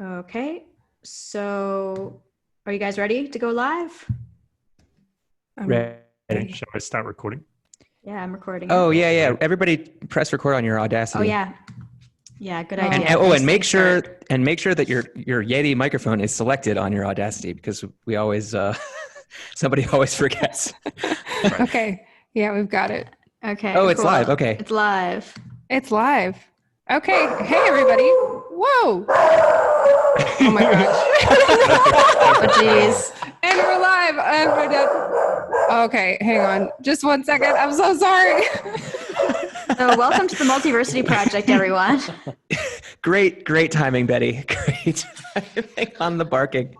Okay, so are you guys ready to go live? Ready. Shall I start recording? Yeah, I'm recording Oh, it. yeah. Everybody press record on your Audacity. Oh, yeah. Yeah, good idea. And make sure that your Yeti microphone is selected on your Audacity, because we always somebody always forgets. Right. Okay. Yeah, we've got it. Okay. Oh, it's live. Okay. It's live. It's live. Okay. Hey, everybody. Whoa. Oh, my gosh. Oh, geez. And we're live. And we're done. Okay. Hang on. Just 1 second. I'm so sorry. So welcome to the Multiversity Project, everyone. Great timing, Betty. Great timing on the barking.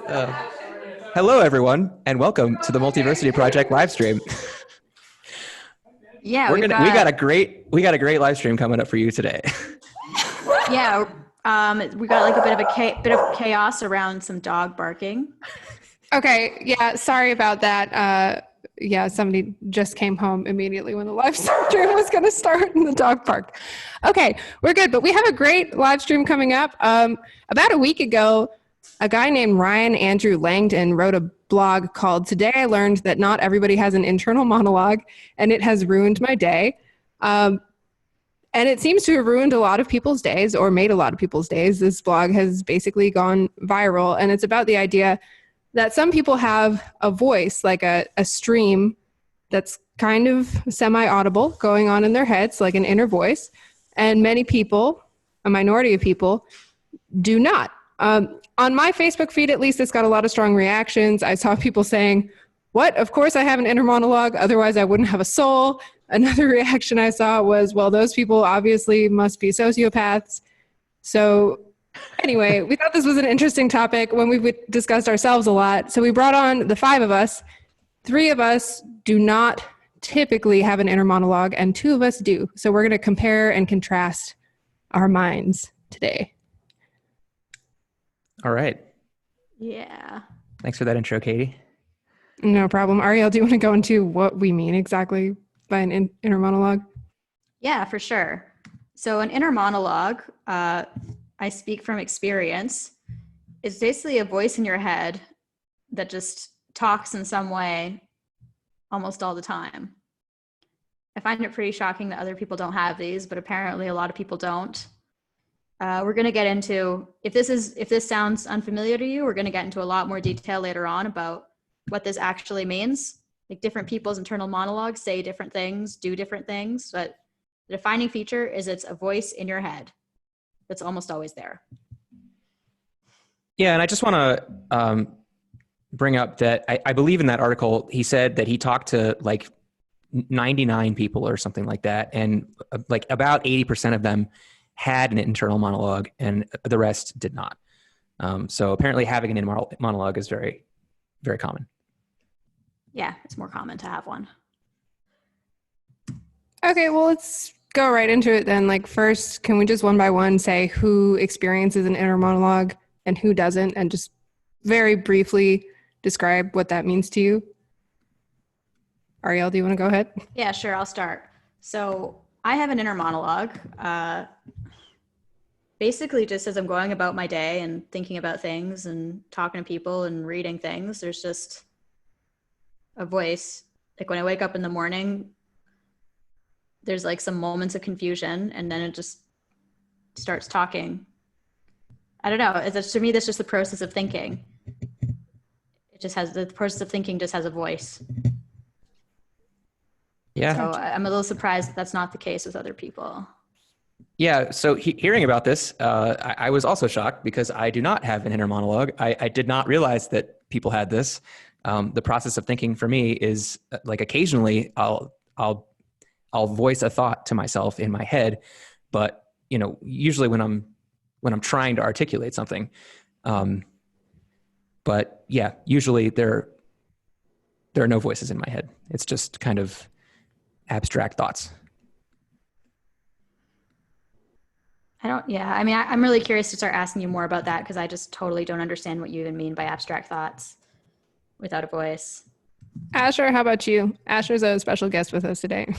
Hello, everyone, and welcome to the Multiversity Project live stream. Yeah, we got a great live stream coming up for you today. Yeah, we got like a bit of chaos around some dog barking. Okay. Yeah. Sorry about that. Yeah, somebody just came home immediately when the live stream was going to start in the dog park. Okay, we're good, but we have a great live stream coming up. About a week ago, a guy named Ryan Andrew Langdon wrote a blog called "Today I Learned That Not Everybody Has an Internal Monologue, and It Has Ruined My Day." And it seems to have ruined a lot of people's days, or made a lot of people's days. This blog has basically gone viral, and it's about the idea that some people have a voice, like a stream that's kind of semi-audible going on in their heads, like an inner voice. And many people, a minority of people, do not. On my Facebook feed, at least, it's got a lot of strong reactions. I saw people saying, "What? Of course I have an inner monologue, otherwise I wouldn't have a soul." Another reaction I saw was, "Well, those people obviously must be sociopaths." So anyway, we thought this was an interesting topic when we've discussed ourselves a lot. So we brought on the 5 of us. 3 of us do not typically have an inner monologue, and 2 of us do. So we're going to compare and contrast our minds today. All right. Yeah. Thanks for that intro, Katie. No problem. Ariel, do you want to go into what we mean exactly by an inner monologue? Yeah, for sure. So an inner monologue, I speak from experience, is basically a voice in your head that just talks in some way almost all the time. I find it pretty shocking that other people don't have these, but apparently a lot of people don't. We're going to get into, if this sounds unfamiliar to you, we're going to get into a lot more detail later on about what this actually means. Like, different people's internal monologues say different things, do different things, but the defining feature is it's a voice in your head that's almost always there. Yeah, and I just want to bring up that I believe in that article, he said that he talked to like 99 people or something like that, and like about 80% of them had an internal monologue, and the rest did not. So apparently having an internal monologue is very, very common. Yeah, it's more common to have one. Okay, well, let's go right into it then. Like, first, can we just one by one say who experiences an inner monologue and who doesn't, and just very briefly describe what that means to you? Ariel, do you want to go ahead? Yeah, sure, I'll start. So I have an inner monologue. Basically, just as I'm going about my day and thinking about things and talking to people and reading things, there's just a voice. Like, when I wake up in the morning, there's like some moments of confusion, and then it just starts talking. I don't know. To me, that's just the process of thinking. The process of thinking just has a voice. Yeah. So I'm a little surprised that's not the case with other people. Yeah. So hearing about this, I was also shocked because I do not have an inner monologue. I did not realize that people had this. The process of thinking for me is like, occasionally I'll voice a thought to myself in my head, but usually when I'm trying to articulate something. But yeah, usually there are no voices in my head. It's just kind of abstract thoughts. I'm really curious to start asking you more about that, because I just totally don't understand what you even mean by abstract thoughts without a voice. Asher, how about you? Asher's a special guest with us today.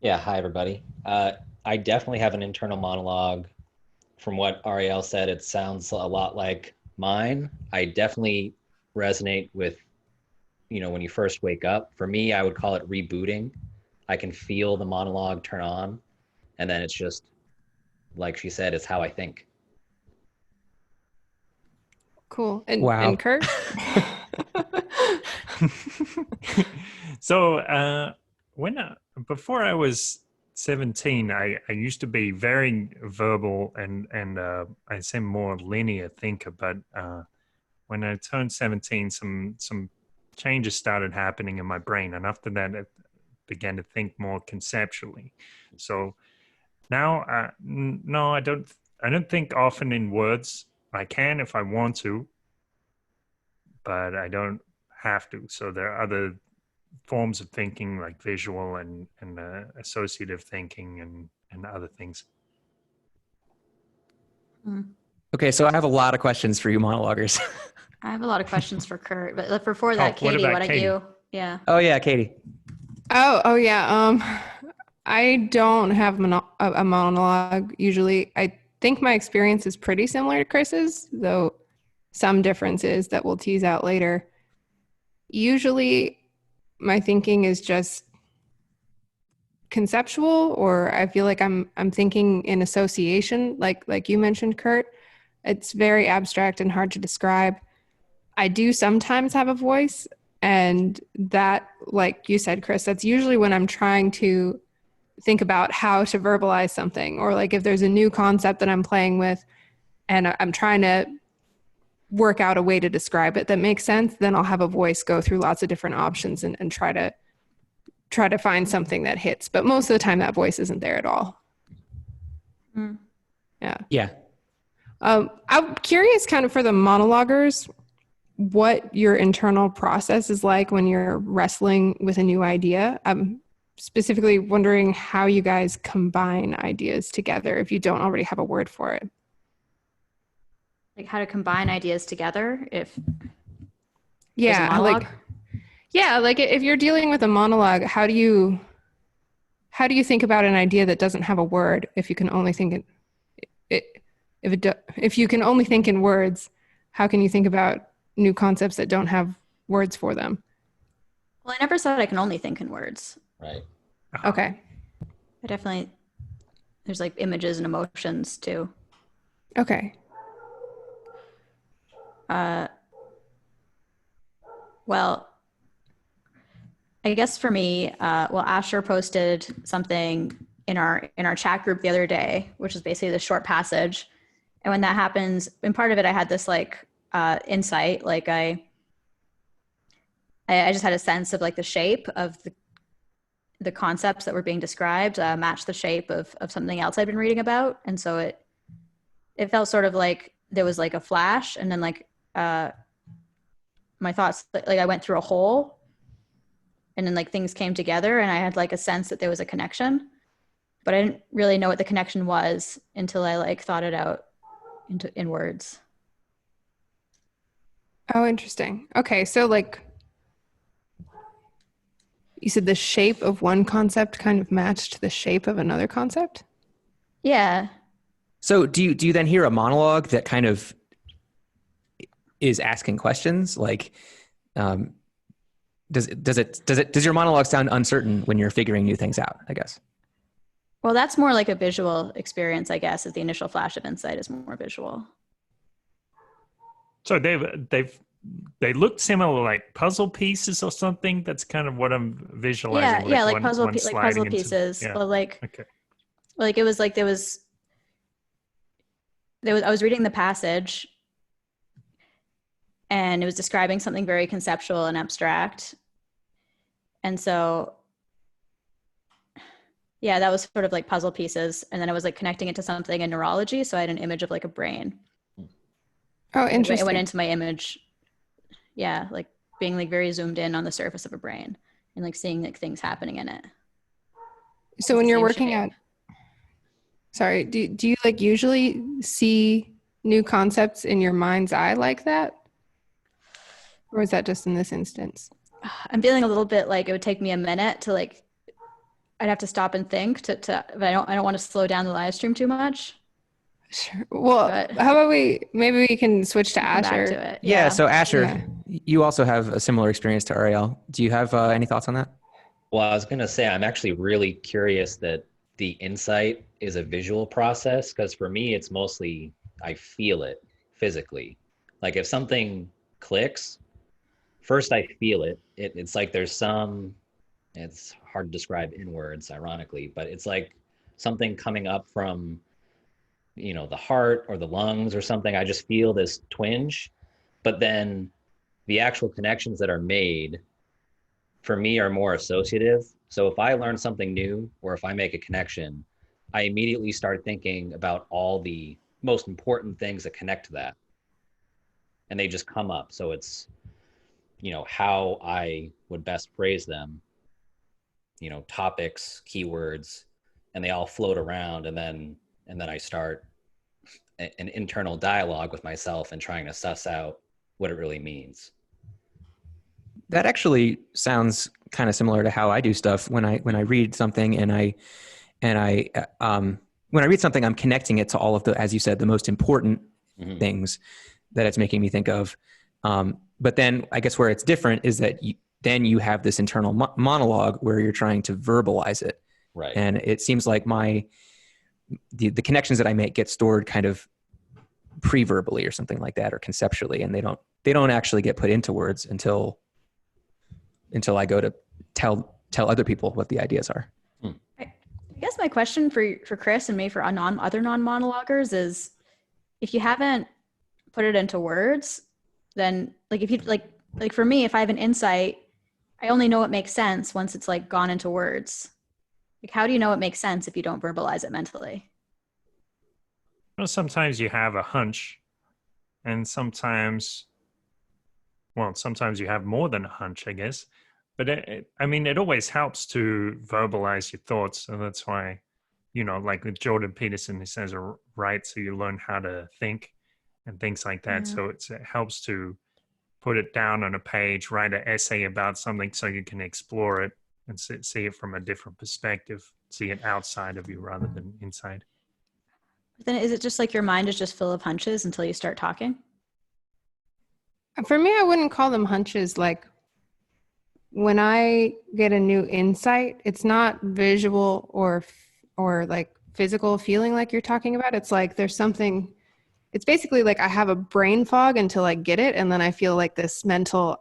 Yeah, hi everybody. I definitely have an internal monologue from what Ariel said, it sounds a lot like mine. I definitely resonate with, when you first wake up. For me, I would call it rebooting. I can feel the monologue turn on, and then it's just, like she said, it's how I think. Cool. And, Wow. and Kurt? So before I was 17, I used to be very verbal and I say more linear thinker. But when I turned 17, some changes started happening in my brain, and after that, I began to think more conceptually. So now, no, I don't think often in words. I can if I want to, but I don't have to. So there are other forms of thinking like visual and associative thinking and other things. Okay, so I have a lot of questions for you monologuers. I have a lot of questions for Kurt, but before that, what Katie, about why don't Katie? you? Yeah. Oh yeah, Katie. Oh yeah. I don't have a monologue usually. I think my experience is pretty similar to Chris's, though some differences that we'll tease out later. Usually my thinking is just conceptual, or I feel like I'm thinking in association, like you mentioned, Kurt. It's very abstract and hard to describe. I do sometimes have a voice, and that, like you said, Chris, that's usually when I'm trying to think about how to verbalize something, or like if there's a new concept that I'm playing with and I'm trying to work out a way to describe it that makes sense, then I'll have a voice go through lots of different options and try to find something that hits. But most of the time that voice isn't there at all. Yeah. I'm curious kind of for the monologuers, what your internal process is like when you're wrestling with a new idea. I'm specifically wondering how you guys combine ideas together if you don't already have a word for it. Like how to combine ideas together if Yeah, there's a monologue? like if you're dealing with a monologue, how do you think about an idea that doesn't have a word if you can only think if you can only think in words, how can you think about new concepts that don't have words for them? Well, I never said I can only think in words. Right. Okay. There's like images and emotions too. Okay. Well, I guess for me, Asher posted something in our chat group the other day, which is basically the short passage. And when that happens, and part of it, I had this like insight, like I just had a sense of like the shape of the concepts that were being described matched the shape of something else I'd been reading about. And so it felt sort of like there was like a flash, and then like my thoughts, like I went through a hole, and then like things came together, and I had like a sense that there was a connection, but I didn't really know what the connection was until I like thought it out in words. Oh, interesting. Okay, so like you said the shape of one concept kind of matched the shape of another concept? Yeah. So do you then hear a monologue that kind of is asking questions? Like, does your monologue sound uncertain when you're figuring new things out, I guess? Well, that's more like a visual experience, I guess, is the initial flash of insight is more visual. So they look similar, like puzzle pieces or something. That's kind of what I'm visualizing. Yeah, like one puzzle sliding into- pieces. yeah. Well, Okay. like it was like there was I was reading the passage, and it was describing something very conceptual and abstract. And so, yeah, that was sort of like puzzle pieces. And then I was like connecting it to something in neurology. So I had an image of like a brain. Oh, interesting. It went into my image. Yeah, like being like very zoomed in on the surface of a brain and like seeing like things happening in it. So when the you're same working shape. out, sorry, do you like usually see new concepts in your mind's eye like that? Or is that just in this instance? I'm feeling a little bit like it would take me a minute to like, I'd have to stop and think but I don't want to slow down the live stream too much. Sure. Well, But how about maybe we can switch to come back Asher. to it. Yeah. So Asher, Yeah. you also have a similar experience to Ariel. Do you have any thoughts on that? Well, I was going to say, I'm actually really curious that the insight is a visual process, because for me, it's mostly I feel it physically. Like if something clicks, first I feel it. It's like there's it's hard to describe in words, ironically, but it's like something coming up from, the heart or the lungs or something. I just feel this twinge, but then the actual connections that are made for me are more associative. So if I learn something new or if I make a connection, I immediately start thinking about all the most important things that connect to that. And they just come up. So it's, how I would best phrase them, topics, keywords, and they all float around. And then I start an internal dialogue with myself and trying to suss out what it really means. That actually sounds kind of similar to how I do stuff when I read something and when I read something, I'm connecting it to all of the, as you said, the most important things that it's making me think of. But then I guess where it's different is that then you have this internal monologue where you're trying to verbalize it. Right. And it seems like the connections that I make get stored kind of pre-verbally or something like that, or conceptually, and they don't actually get put into words until I go to tell other people what the ideas are. I guess my question for Chris and me for other non-monologuers is, if you haven't put it into words, then if you like for me, if I have an insight, I only know it makes sense once it's gone into words. How do you know it makes sense if you don't verbalize it mentally? Well, sometimes you have a hunch, and sometimes you have more than a hunch, I guess. But it always helps to verbalize your thoughts. And that's why, like with Jordan Peterson, he says, write so you learn how to think and things like that. Yeah. So it helps to put it down on a page, write an essay about something so you can explore it and see it from a different perspective, see it outside of you rather than inside. But then is it just your mind is just full of hunches until you start talking? For me, I wouldn't call them hunches. When I get a new insight, it's not visual or physical feeling like you're talking about. It's there's something, it's basically I have a brain fog until I get it. And then I feel this mental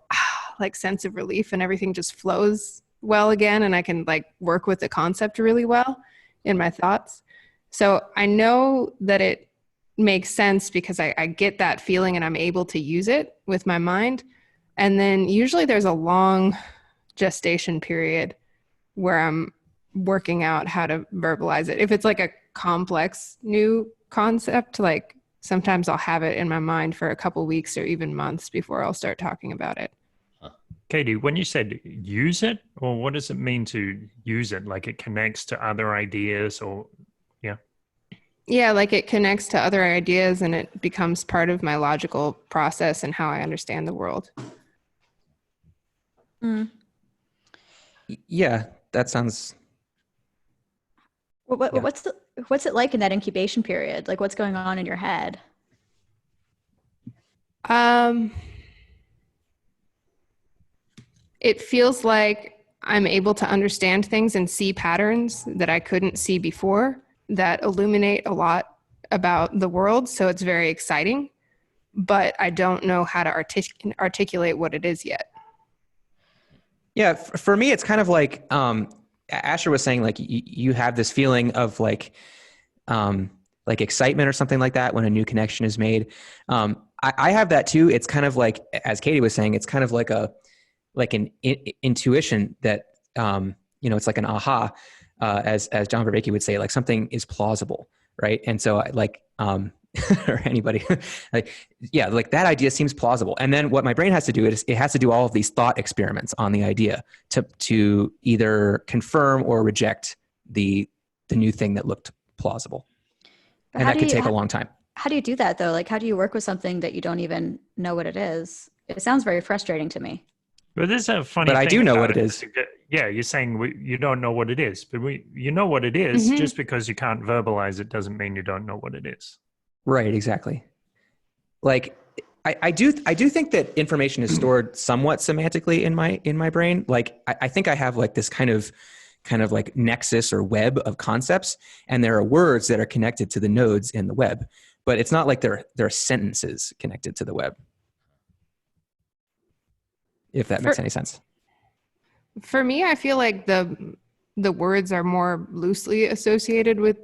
sense of relief, and everything just flows well again. And I can work with the concept really well in my thoughts. So I know that it makes sense because I get that feeling and I'm able to use it with my mind. And then usually there's a long gestation period where I'm working out how to verbalize it. If it's a complex new concept, sometimes I'll have it in my mind for a couple weeks or even months before I'll start talking about it. Katie, when you said use it, or what does it mean to use it? It connects to other ideas, or Yeah, it connects to other ideas and it becomes part of my logical process and how I understand the world. Mm. Yeah, that sounds. What's it like in that incubation period? What's going on in your head? It feels like I'm able to understand things and see patterns that I couldn't see before that illuminate a lot about the world. So it's very exciting, but I don't know how to articulate what it is yet. Yeah, for me, it's kind of Asher was saying, you have this feeling of excitement or something like that when a new connection is made. I have that too. It's kind of as Katie was saying, it's kind of an intuition that, it's like an aha, as John Vervaeke would say, something is plausible, right? And so or anybody, that idea seems plausible. And then what my brain has to do is it has to do all of these thought experiments on the idea to either confirm or reject the new thing that looked plausible. And that could take a long time. How do you do that though? How do you work with something that you don't even know what it is? It sounds very frustrating to me. But this is a funny But thing. I do know what it is. Yeah, you're saying you don't know what it is, but you know what it is. Mhm. Just because you can't verbalize it doesn't mean you don't know what it is. Right, exactly. Like I do think that information is stored somewhat semantically in my brain. Like I think I have like this kind of like nexus or web of concepts, and there are words that are connected to the nodes in the web, but it's not like there are sentences connected to the web. If that makes any sense. For me, I feel like the words are more loosely associated with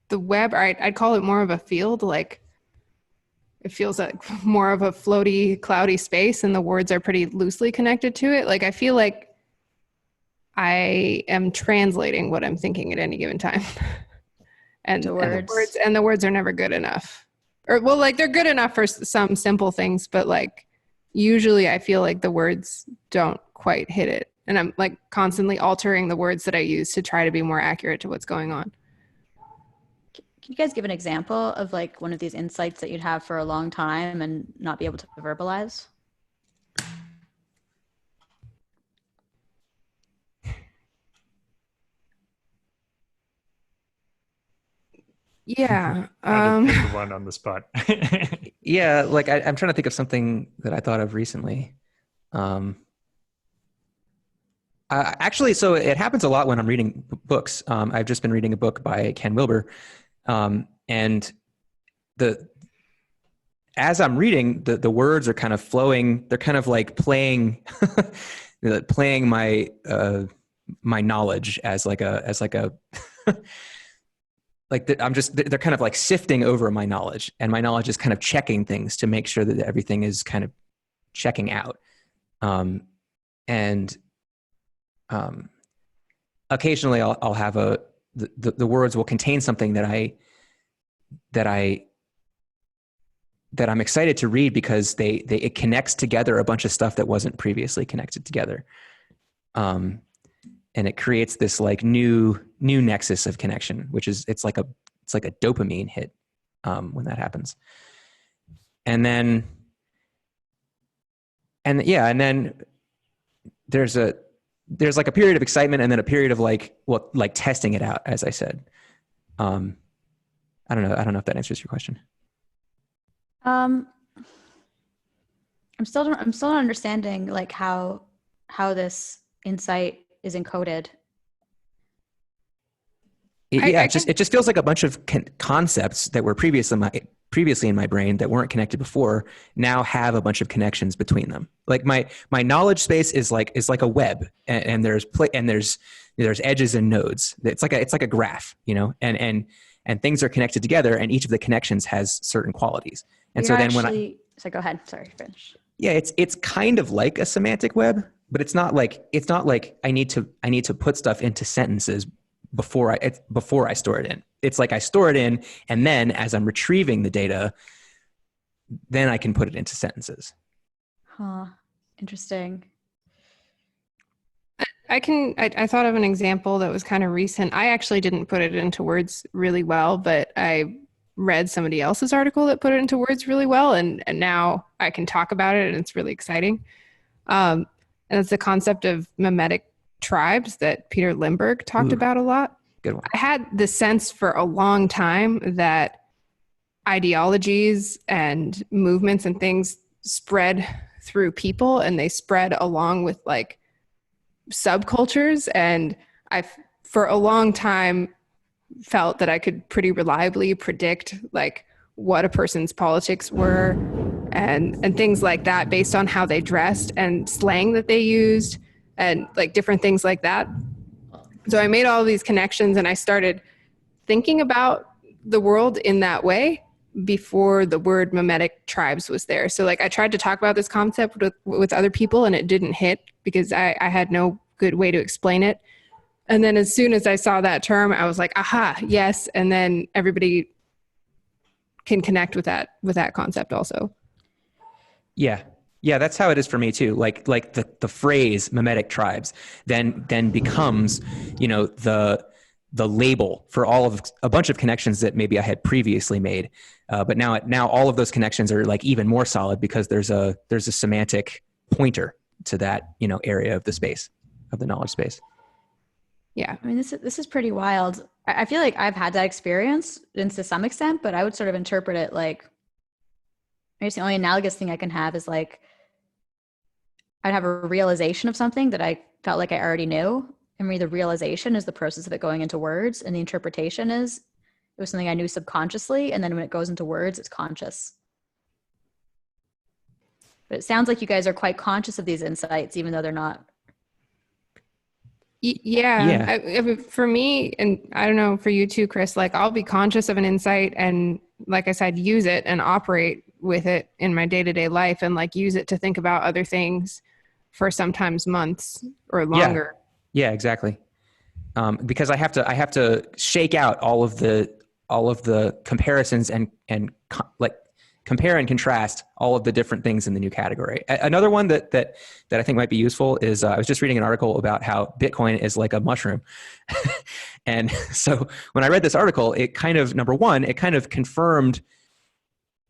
the web. I'd call it more of a field. Like it feels like more of a floaty, cloudy space, and the words are pretty loosely connected to it. Like I feel like I am translating what I'm thinking at any given time. and the words are never good enough. Or well, like they're good enough for some simple things, but like usually I feel like the words don't quite hit it. And I'm like constantly altering the words that I use to try to be more accurate to what's going on. Can you guys give an example of like one of these insights that you'd have for a long time and not be able to verbalize? Yeah. I did think of one on the spot. Yeah, like I'm trying to think of something that I thought of recently. Actually, so it happens a lot when I'm reading books. I've just been reading a book by Ken Wilber, and as I'm reading, the words are kind of flowing. They're kind of like playing, playing my my knowledge as like a like they're kind of like sifting over my knowledge, and my knowledge is kind of checking things to make sure that everything is kind of checking out. Occasionally I'll have the words will contain something that I'm excited to read because it connects together a bunch of stuff that wasn't previously connected together. And it creates this like new nexus of connection, which is, it's like a dopamine hit, when that happens. And then there's like a period of excitement, and then a period of like testing it out, as I said. I don't know if that answers your question. I'm still not understanding like how this insight is encoded. It just feels like a bunch of concepts that were previously in my brain that weren't connected before now have a bunch of connections between them. Like my knowledge space is like a web, and there's edges and nodes. It's like a graph, you know, and things are connected together, and each of the connections has certain qualities. And so then so go ahead. Sorry, finish. Yeah, it's kind of like a semantic web, but it's not like I need to put stuff into sentences before I store it in. It's like I store it in, and then as I'm retrieving the data, then I can put it into sentences. Huh. Interesting. I thought of an example that was kind of recent. I actually didn't put it into words really well, but I read somebody else's article that put it into words really well, and now I can talk about it, and it's really exciting. And it's the concept of mimetic tribes that Peter Limberg talked about a lot. Good one. I had the sense for a long time that ideologies and movements and things spread through people, and they spread along with like subcultures. And I've for a long time felt that I could pretty reliably predict like what a person's politics were and things like that based on how they dressed and slang that they used and like different things like that. So I made all these connections, and I started thinking about the world in that way before the word mimetic tribes was there. So like I tried to talk about this concept with other people, and it didn't hit because I had no good way to explain it. And then as soon as I saw that term, I was like, aha, yes. And then everybody can connect with that concept also. Yeah. Yeah, that's how it is for me too. Like the phrase mimetic tribes then becomes, you know, the label for all of a bunch of connections that maybe I had previously made. But now all of those connections are like even more solid because there's a semantic pointer to that, you know, area of the space, of the knowledge space. Yeah. I mean, this is pretty wild. I feel like I've had that experience and to some extent, but I would sort of interpret it like, I guess the only analogous thing I can have is like, I'd have a realization of something that I felt like I already knew. And the realization is the process of it going into words, and the interpretation is it was something I knew subconsciously, and then when it goes into words, it's conscious. But it sounds like you guys are quite conscious of these insights, even though they're not. Yeah. Yeah. I mean, for me, and I don't know for you too, Chris, like I'll be conscious of an insight and, like I said, use it and operate with it in my day-to-day life, and like use it to think about other things for sometimes months or longer. Yeah, exactly. Because I have to shake out all of the comparisons and like compare and contrast all of the different things in the new category. Another one that I think might be useful is I was just reading an article about how Bitcoin is like a mushroom. And so when I read this article, it kind of, number one, it kind of confirmed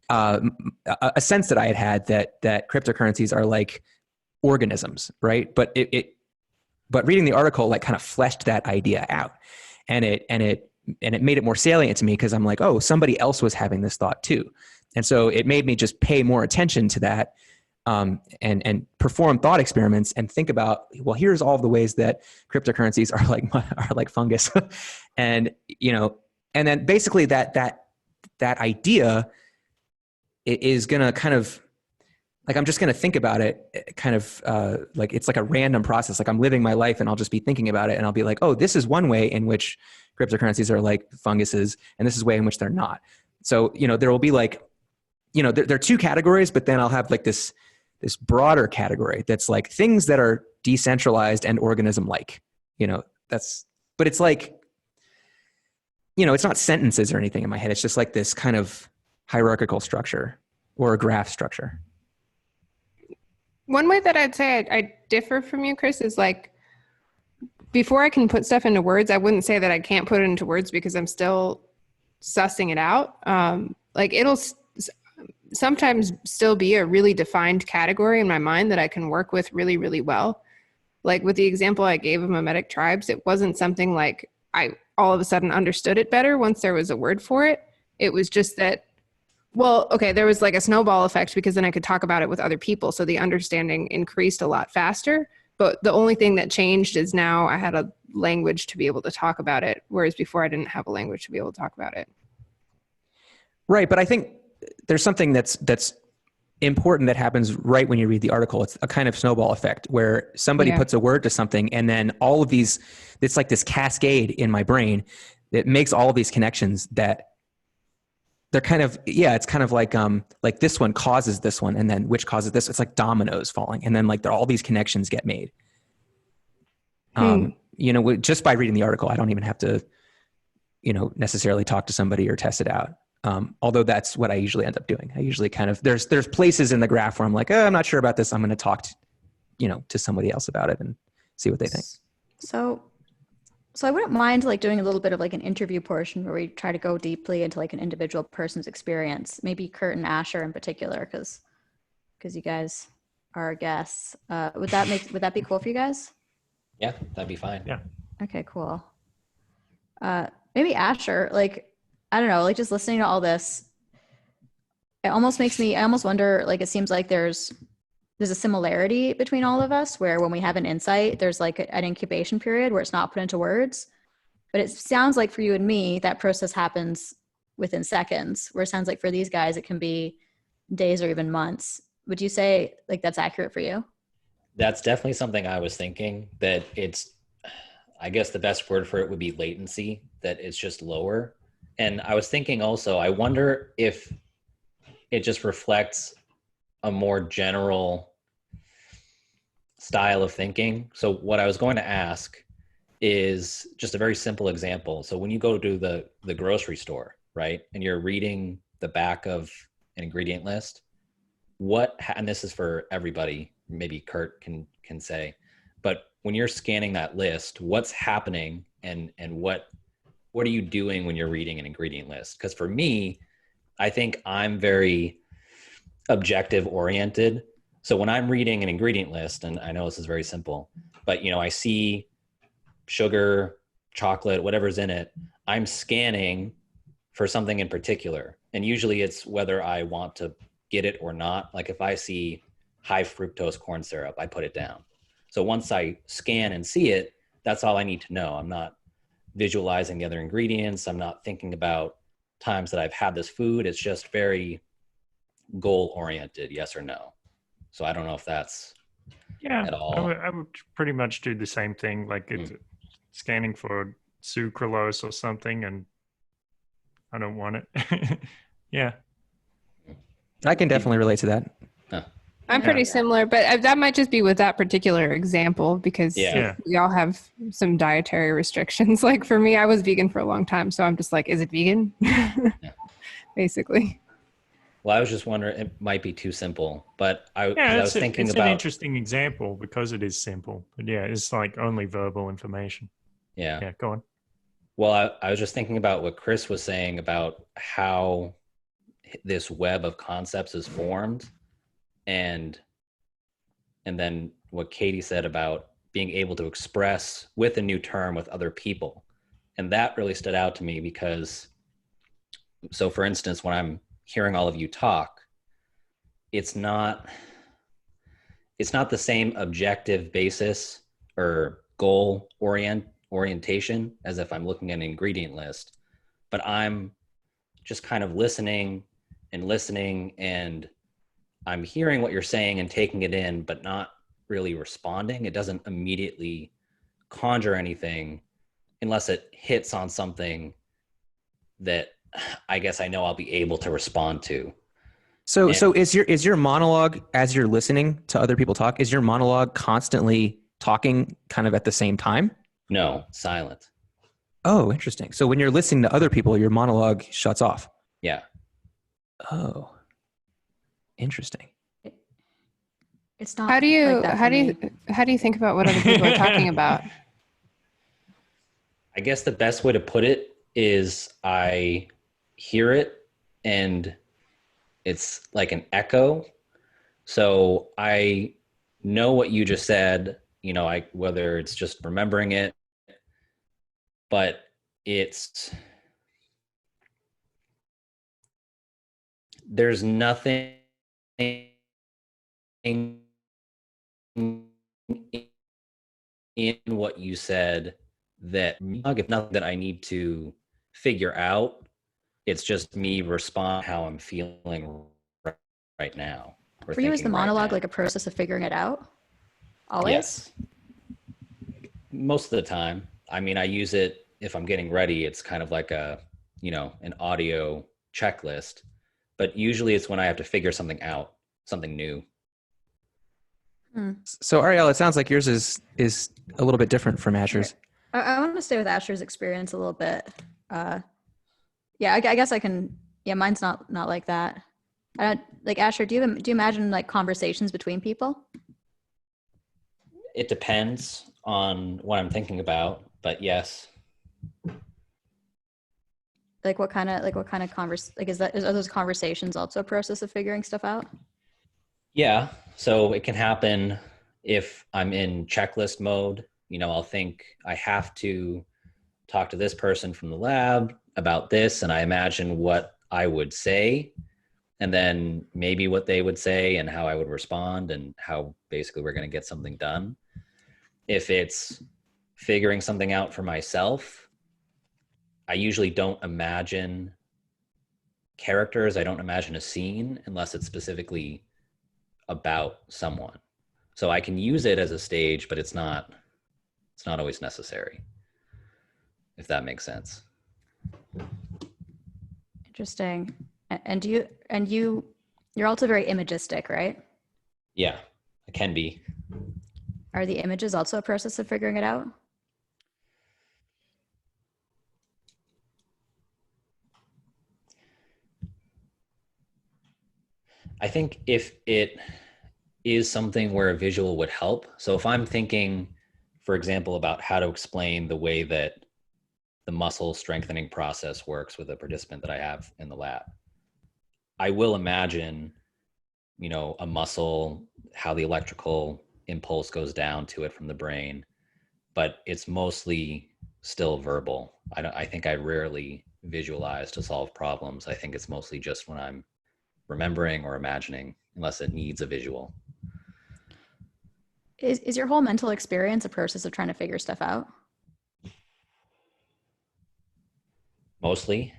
a sense that I had that cryptocurrencies are like organisms, right? But but reading the article like kind of fleshed that idea out, and it made it more salient to me because I'm like, oh, somebody else was having this thought too. And so it made me just pay more attention to that, and perform thought experiments and think about, well, here's all the ways that cryptocurrencies are like fungus. And, and then basically that idea is going to kind of, like, I'm just going to think about it kind of like it's like a random process. Like I'm living my life and I'll just be thinking about it and I'll be like, oh, this is one way in which cryptocurrencies are like funguses, and this is a way in which they're not. So, there will be like, there are two categories, but then I'll have like this broader category that's like things that are decentralized and organism-like, but it's like, it's not sentences or anything in my head. It's just like this kind of hierarchical structure or a graph structure. One way that I'd say I differ from you, Chris, is like, before I can put stuff into words, I wouldn't say that I can't put it into words because I'm still sussing it out. Like it'll sometimes still be a really defined category in my mind that I can work with really, really well. Like with the example I gave of mimetic tribes, it wasn't something like I all of a sudden understood it better once there was a word for it. It was just that, well, okay, there was like a snowball effect because then I could talk about it with other people. So the understanding increased a lot faster. But the only thing that changed is now I had a language to be able to talk about it, whereas before I didn't have a language to be able to talk about it. Right, but I think there's something that's important that happens right when you read the article. It's a kind of snowball effect where somebody puts a word to something, and then all of these, it's like this cascade in my brain that makes all of these connections that they're kind of, it's kind of like this one causes this one, and then which causes this. It's like dominoes falling, and then like all these connections get made. Just by reading the article, I don't even have to, necessarily talk to somebody or test it out. Although that's what I usually end up doing. I usually kind of, there's places in the graph where I'm like, oh, I'm not sure about this. I'm going to talk to somebody else about it and see what they think. So I wouldn't mind like doing a little bit of like an interview portion where we try to go deeply into like an individual person's experience, maybe Kurt and Asher in particular, because you guys are our guests. Would that be cool for you guys? Yeah, that'd be fine. Yeah. Okay, cool. Maybe Asher, like, I don't know, like just listening to all this, it almost makes me, I almost wonder, like, it seems like there's a similarity between all of us where when we have an insight, there's like an incubation period where it's not put into words. But it sounds like for you and me, that process happens within seconds, where it sounds like for these guys, it can be days or even months. Would you say like that's accurate for you? That's definitely something I was thinking, that it's, I guess the best word for it would be latency, that it's just lower. And I was thinking also, I wonder if it just reflects a more general style of thinking. So what I was going to ask is just a very simple example. So when you go to the grocery store, right, and you're reading the back of an ingredient list, and this is for everybody, maybe Kurt can say, but when you're scanning that list, what's happening and what are you doing when you're reading an ingredient list? Because for me, I think I'm very objective oriented. So when I'm reading an ingredient list, and I know this is very simple, but I see sugar, chocolate, whatever's in it, I'm scanning for something in particular. And usually it's whether I want to get it or not. Like if I see high fructose corn syrup, I put it down. So once I scan and see it, that's all I need to know. I'm not visualizing the other ingredients. I'm not thinking about times that I've had this food. It's just very goal oriented, yes or no. So I don't know if that's at all. I would pretty much do the same thing, like it's scanning for sucralose or something, and I don't want it. Yeah. I can definitely relate to that. I'm pretty similar, but that might just be with that particular example because we all have some dietary restrictions. Like for me, I was vegan for a long time, so I'm just like, is it vegan? Basically. Well, I was just wondering, it might be too simple, but I was thinking it's about an interesting example because it is simple, but yeah, it's like only verbal information. Yeah, go on. Well, I was just thinking about what Chris was saying about how this web of concepts is formed, and then what Katie said about being able to express with a new term with other people. And that really stood out to me because, so for instance, when I'm hearing all of you talk, it's not the same objective basis or goal orientation as if I'm looking at an ingredient list, but I'm just kind of listening, and I'm hearing what you're saying and taking it in, but not really responding. It doesn't immediately conjure anything unless it hits on something that I guess I know I'll be able to respond to. So is your monologue, as you're listening to other people talk, is your monologue constantly talking kind of at the same time? No, silent. Oh, interesting. So when you're listening to other people, your monologue shuts off. Yeah. Oh, interesting. It's not. How do you like that how do you think about what other people are talking about? I guess the best way to put it is I hear it and it's like an echo. So I know what you just said, whether it's just remembering it, but there's nothing in what you said that, if nothing that I need to figure out, it's just me respond how I'm feeling right now. For you, is the monologue like a process of figuring it out? Always? Yes. Most of the time. I mean, I use it if I'm getting ready. It's kind of like an audio checklist, but usually it's when I have to figure something out, something new. So Ariel, it sounds like yours is a little bit different from Asher's. I want to stay with Asher's experience a little bit. I guess I can. Yeah, mine's not like that. Like Asher, do you imagine like conversations between people? It depends on what I'm thinking about, but yes. Like what kind of are those conversations also a process of figuring stuff out? Yeah. So it can happen if I'm in checklist mode. I'll think I have to talk to this person from the lab about this, and I imagine what I would say, and then maybe what they would say and how I would respond and how basically we're going to get something done. If it's figuring something out for myself, I usually don't imagine characters. I don't imagine a scene unless it's specifically about someone. So I can use it as a stage, but it's not always necessary, if that makes sense. Interesting. And you're also very imagistic, right? Yeah, it can be. Are the images also a process of figuring it out? I think if it is something where a visual would help. So if I'm thinking, for example, about how to explain the way that the muscle strengthening process works with a participant that I have in the lab, I will imagine, a muscle, how the electrical impulse goes down to it from the brain. but it's mostly still verbal. I think I rarely visualize to solve problems. I think it's mostly just when I'm remembering or imagining, unless it needs a visual. Is your whole mental experience a process of trying to figure stuff out? Mostly.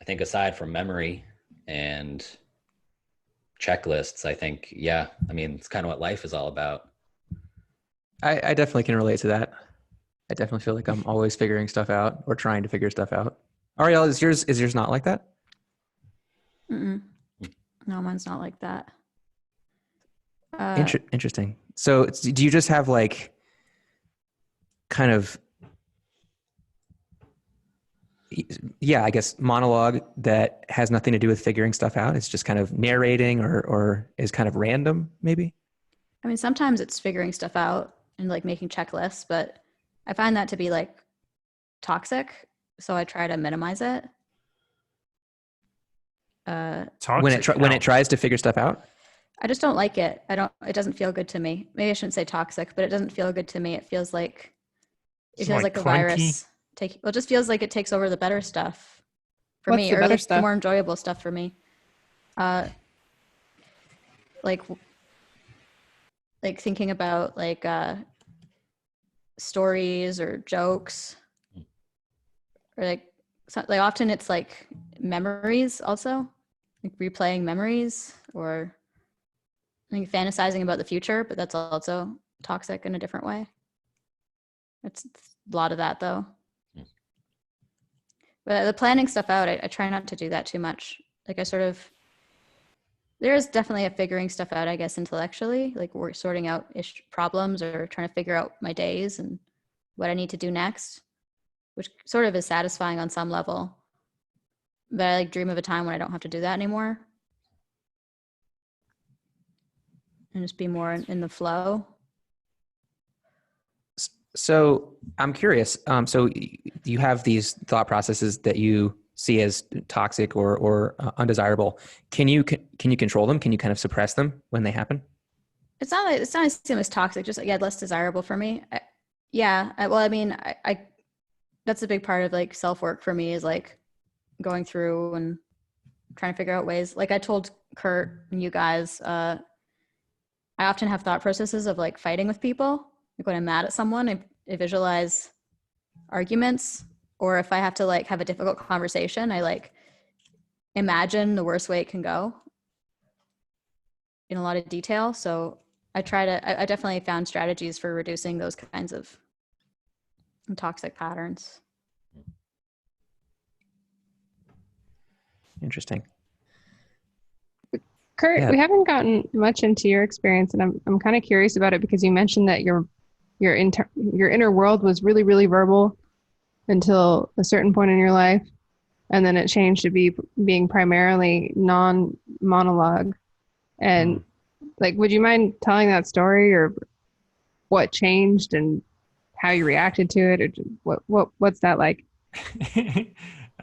I think aside from memory and checklists, I think, yeah, I mean, it's kind of what life is all about. I definitely can relate to that. I definitely feel like I'm always figuring stuff out or trying to figure stuff out. Ariel, is yours not like that? Mm-mm. No, mine's not like that. Interesting. So do you just have like kind of, yeah, I guess monologue that has nothing to do with figuring stuff out? It's just kind of narrating or is kind of random maybe? I mean, sometimes it's figuring stuff out and like making checklists, but I find that to be like toxic. So I try to minimize it. When it tries to figure stuff out? I just don't like it. It doesn't feel good to me. Maybe I shouldn't say toxic, but it doesn't feel good to me. It feels like a clunky. virus. It just feels like it takes over the better stuff for What's me, the or better like the stuff? more enjoyable stuff for me. Like thinking about like stories or jokes, or like often it's like memories also, like replaying memories, or like fantasizing about the future, but that's also toxic in a different way. It's a lot of that though. But the planning stuff out, I try not to do that too much. Like there is definitely a figuring stuff out, I guess, intellectually. Like we're sorting out problems or trying to figure out my days and what I need to do next, which sort of is satisfying on some level. But I like dream of a time when I don't have to do that anymore and just be more in the flow. So I'm curious. So you have these thought processes that you see as toxic or undesirable. Can you control them? Can you kind of suppress them when they happen? It's not the same as toxic, just less desirable for me. I that's a big part of like self-work for me, is like going through and trying to figure out ways. Like I told Kurt and you guys, I often have thought processes of like fighting with people. Like when I'm mad at someone, I visualize arguments, or if I have to like have a difficult conversation, I like imagine the worst way it can go in a lot of detail. So I definitely found strategies for reducing those kinds of toxic patterns. Interesting. Kurt, Yeah. we haven't gotten much into your experience, and I'm kind of curious about it because you mentioned that your inner world was really, really verbal until a certain point in your life, and then it changed to being primarily non-monologue. And like, would you mind telling that story, or what changed and how you reacted to it, or what's that like?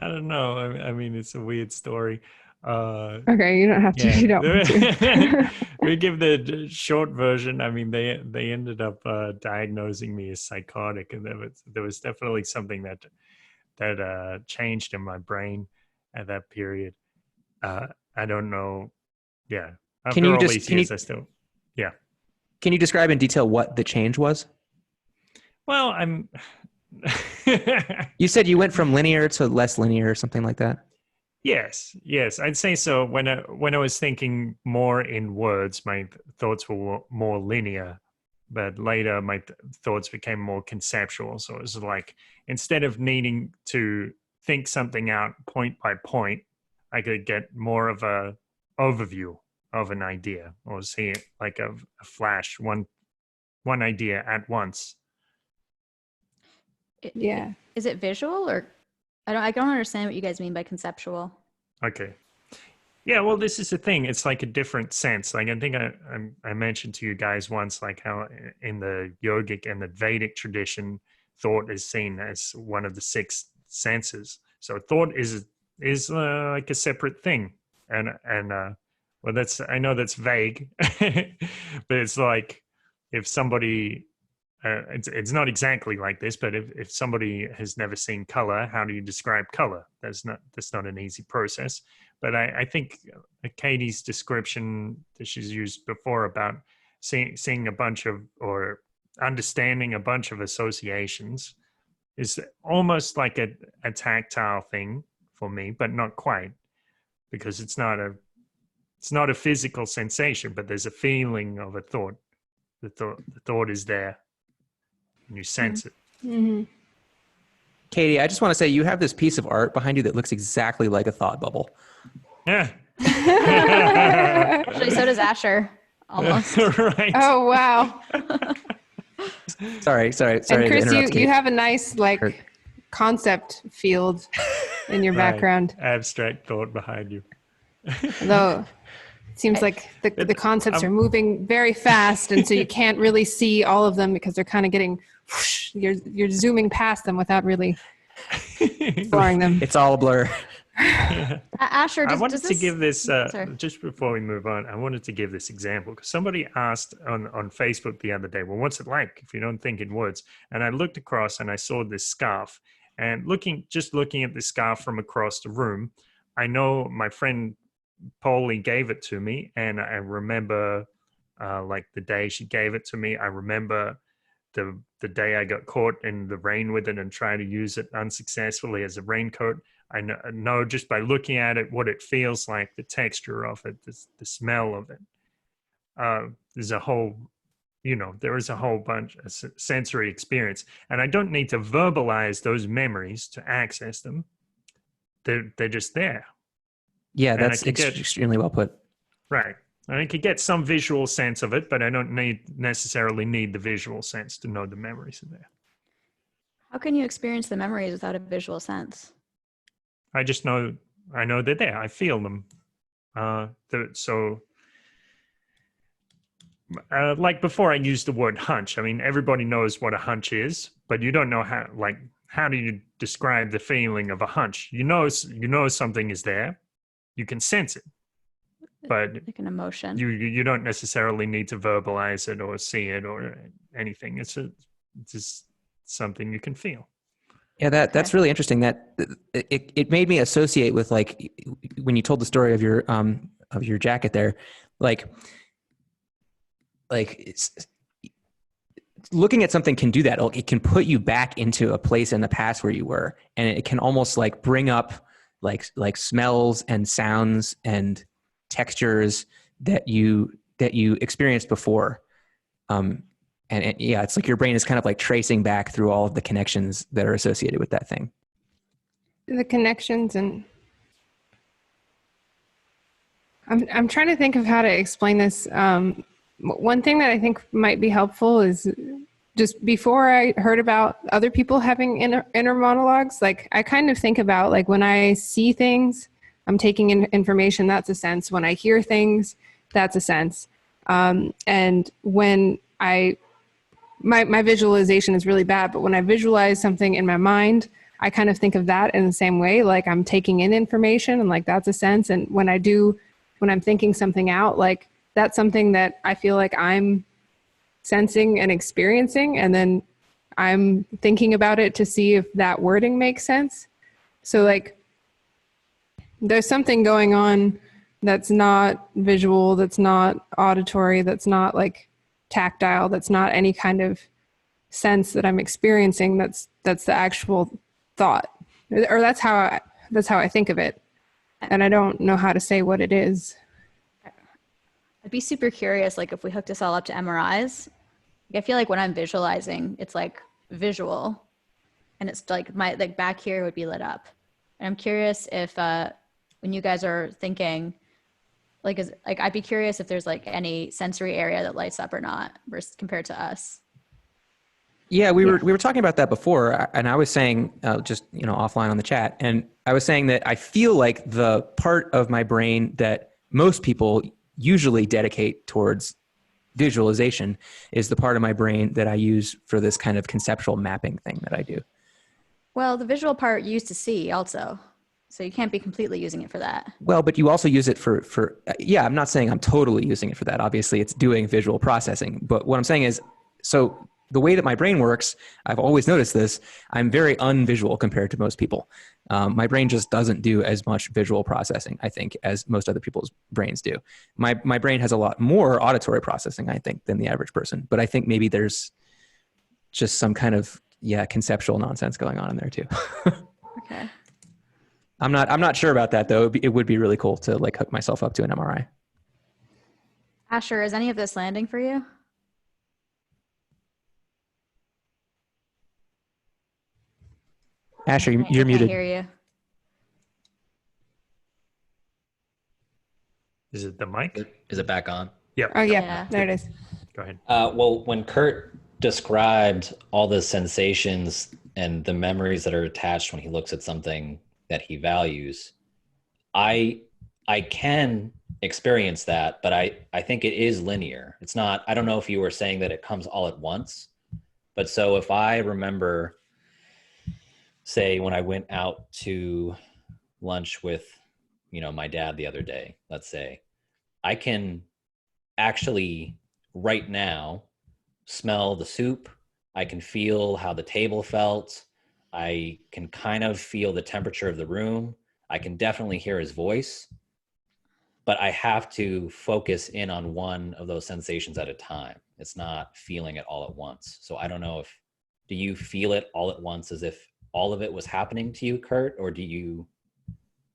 I don't know. I mean, it's a weird story. Okay, you don't have to. Yeah. You don't want to. We give the short version. I mean, they ended up diagnosing me as psychotic, and there was definitely something that changed in my brain at that period. I don't know. Yeah. After all these years, I still. Yeah. Can you describe in detail what the change was? Well, You said you went from linear to less linear or something like that. Yes, I'd say so. When I was thinking more in words, my thoughts were more linear, but later my thoughts became more conceptual. So it was like, instead of needing to think something out point by point, I could get more of a overview of an idea, or see it like a flash, one idea at once. Yeah. Is it visual, or I don't understand what you guys mean by conceptual. Okay. Yeah, well, this is the thing. It's like a different sense. Like I think I mentioned to you guys once, like how in the yogic and the Vedic tradition, thought is seen as one of the six senses. So thought is like a separate thing, and well, I know that's vague, but it's like if somebody it's not exactly like this, but if somebody has never seen color, how do you describe color? That's not an easy process. But I think Katie's description that she's used before about seeing a bunch of, or understanding a bunch of associations is almost like a tactile thing for me, but not quite, because it's not a physical sensation, but there's a feeling of a thought. The thought is there, and you sense it. Mm-hmm. Katie, I just want to say you have this piece of art behind you that looks exactly like a thought bubble. Yeah. Actually, so does Asher. Almost. Right. Oh, wow. Sorry And to Chris, interrupt, Katie. you have a nice concept field in your Right. background. Abstract thought behind you. Though it seems like the concepts are moving very fast, and so you can't really see all of them because they're kind of getting whoosh, you're zooming past them without really exploring them. It's all a blur. Asher, I wanted does to give this, Sorry. just before we move on, I wanted to give this example because somebody asked on Facebook the other day, well, what's it like if you don't think in words? And I looked across and I saw this scarf, and looking at the scarf from across the room, I know my friend Polly gave it to me, and I remember like the day she gave it to me. I remember the day I got caught in the rain with it and tried to use it unsuccessfully as a raincoat. I know just by looking at it what it feels like, the texture of it, the smell of it. There's a whole, there is a whole bunch of sensory experience, and I don't need to verbalize those memories to access them. They're just there. Yeah, And that's extremely well put. Right. I could get some visual sense of it, but I don't necessarily need the visual sense to know the memories are there. How can you experience the memories without a visual sense? I know they're there. I feel them. Like before I used the word hunch. I mean, everybody knows what a hunch is, but you don't know how do you describe the feeling of a hunch? You know something is there. You can sense it, but Like an emotion. you don't necessarily need to verbalize it or see it or anything. It's just something you can feel. Yeah, that's really interesting. That it made me associate with like when you told the story of your jacket there, like it's, looking at something can do that. It can put you back into a place in the past where you were, and it can almost like bring up like smells and sounds and textures that you experienced before. And yeah, it's like your brain is kind of like tracing back through all of the connections that are associated with that thing. The connections, and I'm trying to think of how to explain this. One thing that I think might be helpful is just before I heard about other people having inner monologues, like I kind of think about like when I see things, I'm taking in information, that's a sense. When I hear things, that's a sense. And when my visualization is really bad, but when I visualize something in my mind, I kind of think of that in the same way, like I'm taking in information and like that's a sense. And when I'm thinking something out, like that's something that I feel like I'm sensing and experiencing, and then I'm thinking about it to see if that wording makes sense. So like there's something going on that's not visual, that's not auditory, that's not like tactile, that's not any kind of sense that I'm experiencing, that's the actual thought, or that's how I think of it, and I don't know how to say what it is. I'd be super curious, like if we hooked this all up to MRIs. I feel like when I'm visualizing, it's like visual, and it's like my back here would be lit up. And I'm curious if when you guys are thinking, I'd be curious if there's like any sensory area that lights up or not, versus compared to us. Yeah, we were talking about that before, and I was saying just offline on the chat, and I was saying that I feel like the part of my brain that most people usually dedicate towards visualization is the part of my brain that I use for this kind of conceptual mapping thing that I do. Well, the visual part you use to see also, so you can't be completely using it for that. Well, but you also use it for I'm not saying I'm totally using it for that. Obviously, it's doing visual processing. But what I'm saying is, so the way that my brain works, I've always noticed this. I'm very unvisual compared to most people. My brain just doesn't do as much visual processing, I think, as most other people's brains do. My brain has a lot more auditory processing, I think, than the average person. But I think maybe there's just some kind of conceptual nonsense going on in there too. Okay. I'm not sure about that though. It would be really cool to like hook myself up to an MRI. Asher, is any of this landing for you? Asher, I you're can't muted. hear you. Is it the mic? Is it back on? Yep. Oh yeah, Yeah. there it is. Go ahead. Well, when Kurt described all the sensations and the memories that are attached when he looks at something that he values, I can experience that, but I think it is linear. It's not, I don't know if you were saying that it comes all at once, but so if I remember, say when I went out to lunch with, my dad the other day, let's say, I can actually right now smell the soup. I can feel how the table felt. I can kind of feel the temperature of the room. I can definitely hear his voice, but I have to focus in on one of those sensations at a time. It's not feeling it all at once. So I don't know do you feel it all at once as if all of it was happening to you, Kurt, or do you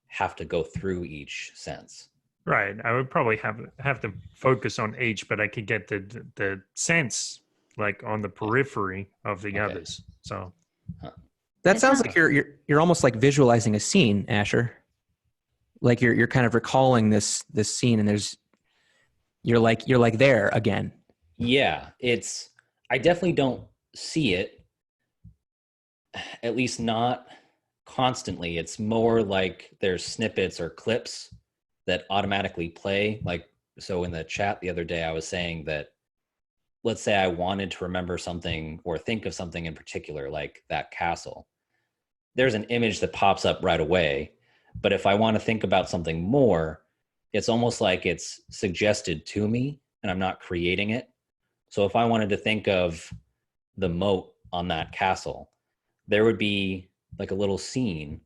have to go through each sense? Right. I would probably have to focus on each, but I could get the sense like on the periphery of the others. So That It sounds sounds- like you're almost like visualizing a scene, Asher. Like you're kind of recalling this scene, and you're like there again. Yeah, I definitely don't see it, at least not constantly. It's more like there's snippets or clips that automatically play. Like, so in the chat the other day, I was saying that, let's say I wanted to remember something or think of something in particular, like that castle. There's an image that pops up right away. But if I want to think about something more, it's almost like it's suggested to me and I'm not creating it. So if I wanted to think of the moat on that castle, there would be like a little scene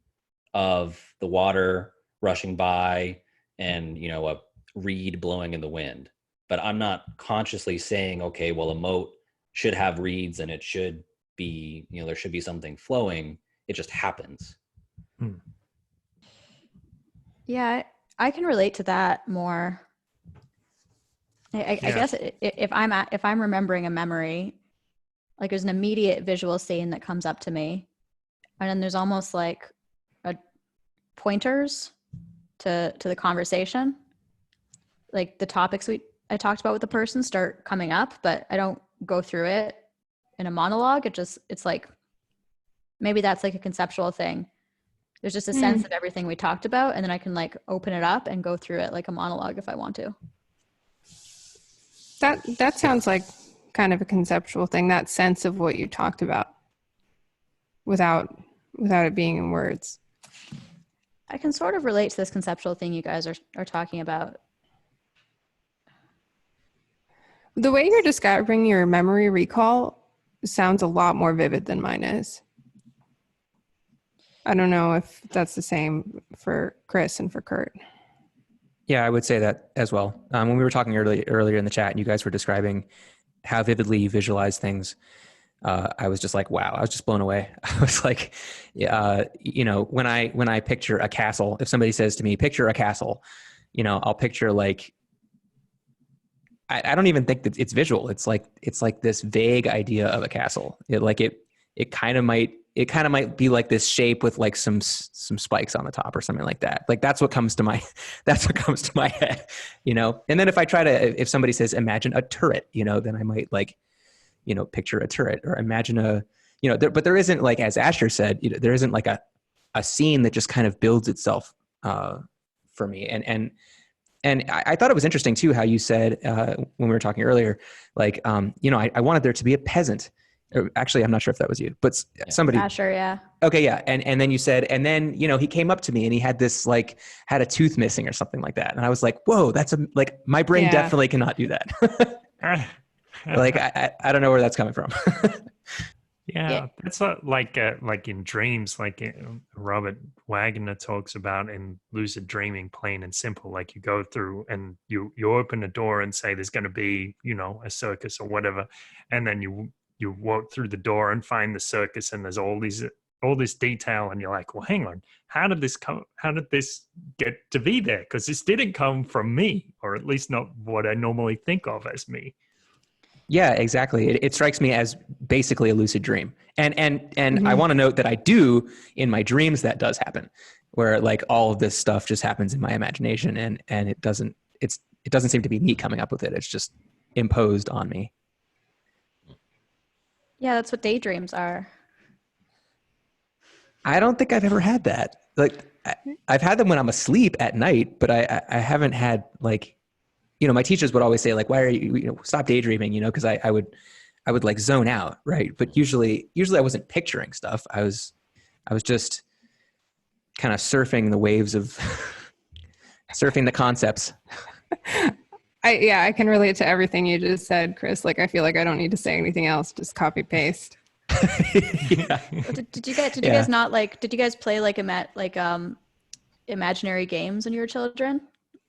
of the water rushing by and, a reed blowing in the wind. But I'm not consciously saying, okay, well, a moat should have reeds and it should be, there should be something flowing. It just happens. Yeah, I can relate to that more. I guess if I'm remembering a memory, like there's an immediate visual scene that comes up to me, and then there's almost like pointers to the conversation, like the topics I talked about with the person start coming up, but I don't go through it in a monologue. It's like maybe that's like a conceptual thing. There's just a sense of everything we talked about, and then I can like open it up and go through it like a monologue if I want to. That sounds like kind of a conceptual thing, that sense of what you talked about without it being in words. I can sort of relate to this conceptual thing you guys are talking about. The way you're describing your memory recall sounds a lot more vivid than mine is. I don't know if that's the same for Chris and for Kurt. Yeah, I would say that as well. When we were talking earlier in the chat and you guys were describing how vividly you visualize things, I was just like, wow, I was just blown away. I was like, when I picture a castle, if somebody says to me, picture a castle, I'll picture like, I don't even think that it's visual. It's like this vague idea of a castle. It kind of might be like this shape with like some spikes on the top or something like that. Like that's what comes to my head, And then if somebody says, imagine a turret, then I might like, picture a turret or imagine but there isn't, like, as Asher said, there isn't like a scene that just kind of builds itself for me. And I thought it was interesting too, how you said when we were talking earlier, like, I wanted there to be a peasant. Actually, I'm not sure if that was you, but somebody. Asher, yeah. Okay, yeah, and then you said, and then he came up to me and he had had a tooth missing or something like that, and I was like, whoa, my brain definitely cannot do that. Like, I don't know where that's coming from. Yeah, that's like in dreams, like Robert Wagner talks about in lucid dreaming, plain and simple. Like you go through and you open a door and say there's going to be, a circus or whatever, and then you walk through the door and find the circus, and there's all this detail, and you're like, well, hang on, how did this get to be there? Because this didn't come from me, or at least not what I normally think of as me. Yeah, exactly. It strikes me as basically a lucid dream. And I want to note that I do in my dreams, that does happen, where like all of this stuff just happens in my imagination, and it doesn't seem to be me coming up with it. It's just imposed on me. Yeah, that's what daydreams are. I don't think I've ever had that. Like I've had them when I'm asleep at night, but I haven't had like, my teachers would always say like, why are you, stop daydreaming, because I would like zone out. Right. But usually I wasn't picturing stuff. I was just kind of surfing the waves of surfing the concepts. I can relate to everything you just said, Chris. Like, I feel like I don't need to say anything else. Just copy paste. Yeah. Did you guys not like? Did you guys play like imaginary games when you were children?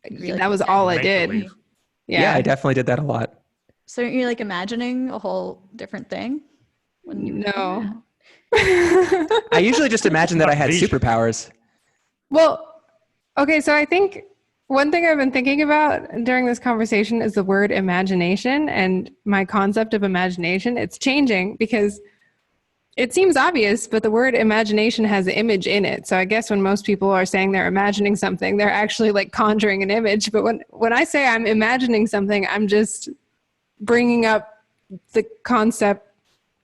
Like, that was all I did. Yeah, I definitely did that a lot. So you're like imagining a whole different thing? No. I usually just imagined that I had superpowers. Well, okay, so I think one thing I've been thinking about during this conversation is the word imagination, and my concept of imagination. It's changing because it seems obvious, but the word imagination has an image in it. So I guess when most people are saying they're imagining something, they're actually like conjuring an image. But when I say I'm imagining something, I'm just bringing up the concept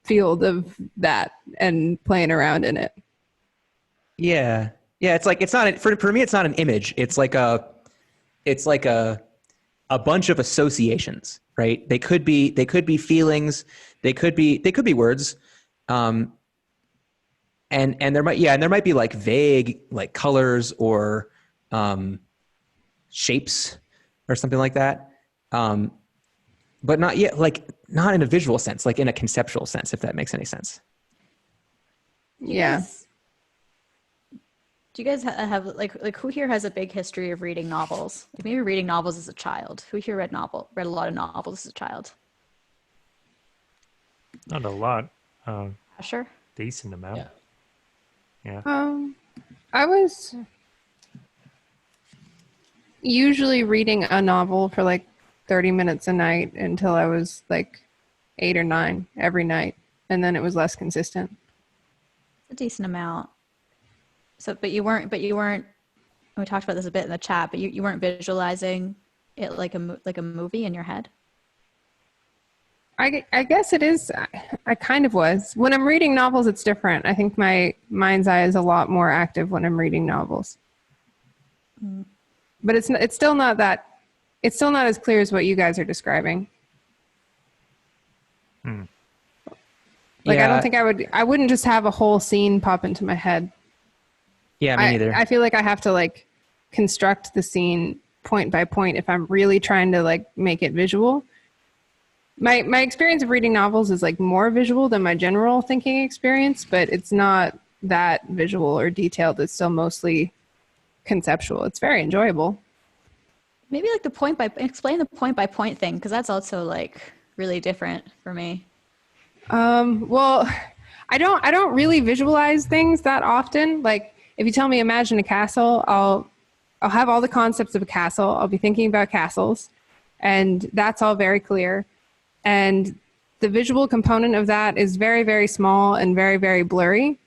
field of that and playing around in it. Yeah. Yeah. It's like, it's not, for me, it's not an image. It's like a bunch of associations, right? They could be feelings. They could be words. And there might be like vague, like colors or, shapes or something like that. But not yet, like not in a visual sense, like in a conceptual sense, if that makes any sense. Yeah. Do you guys have like who here has a big history of reading novels? Like maybe reading novels as a child. Who here read a lot of novels as a child? Not a lot. Sure. Decent amount. Yeah. I was usually reading a novel for like 30 minutes a night until I was like 8 or 9 every night. And then it was less consistent. A decent amount. So, but you weren't, we talked about this a bit in the chat, but you weren't visualizing it like a movie in your head? I guess it is. I kind of was. When I'm reading novels, it's different. I think my mind's eye is a lot more active when I'm reading novels. But it's still not as clear as what you guys are describing. Like, I don't think I wouldn't just have a whole scene pop into my head. Yeah, me neither. I feel like I have to like construct the scene point by point if I'm really trying to like make it visual. My experience of reading novels is like more visual than my general thinking experience, but it's not that visual or detailed. It's still mostly conceptual. It's very enjoyable. Maybe like explain the point by point thing, because that's also like really different for me. Well, I don't really visualize things that often. Like if you tell me imagine a castle, I'll have all the concepts of a castle. I'll be thinking about castles, and that's all very clear. And the visual component of that is very, very small and very, very blurry.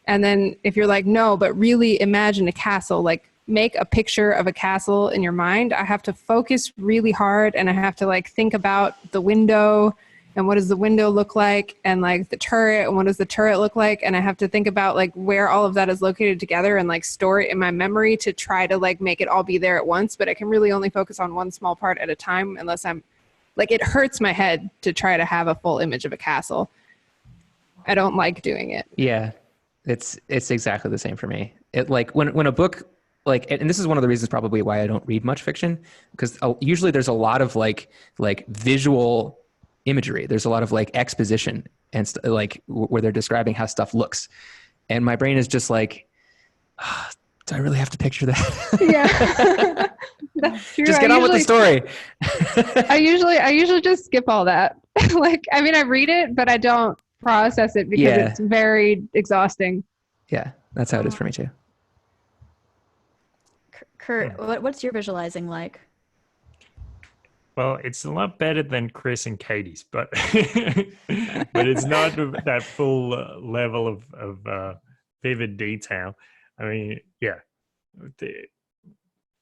And then if you're like, no, but really imagine a castle, like make a picture of a castle in your mind, I have to focus really hard, and I have to like think about the window and what does the window look like, and like the turret and what does the turret look like. And I have to think about like where all of that is located together and like store it in my memory to try to like make it all be there at once. But I can really only focus on one small part at a time unless I'm like, it hurts my head to try to have a full image of a castle. I don't like doing it. Yeah, it's exactly the same for me. It like when a book, like, and this is one of the reasons probably why I don't read much fiction, because usually there's a lot of like visual imagery. There's a lot of like exposition and like where they're describing how stuff looks. And my brain is just like, do I really have to picture that? Yeah, that's true. Just get on with the story. I usually just skip all that. Like, I mean, I read it, but I don't process it because it's very exhausting. Yeah, that's how it is for me too. Kurt, what's your visualizing like? Well, it's a lot better than Chris and Katie's, but but it's not that full level of vivid detail. I mean, yeah,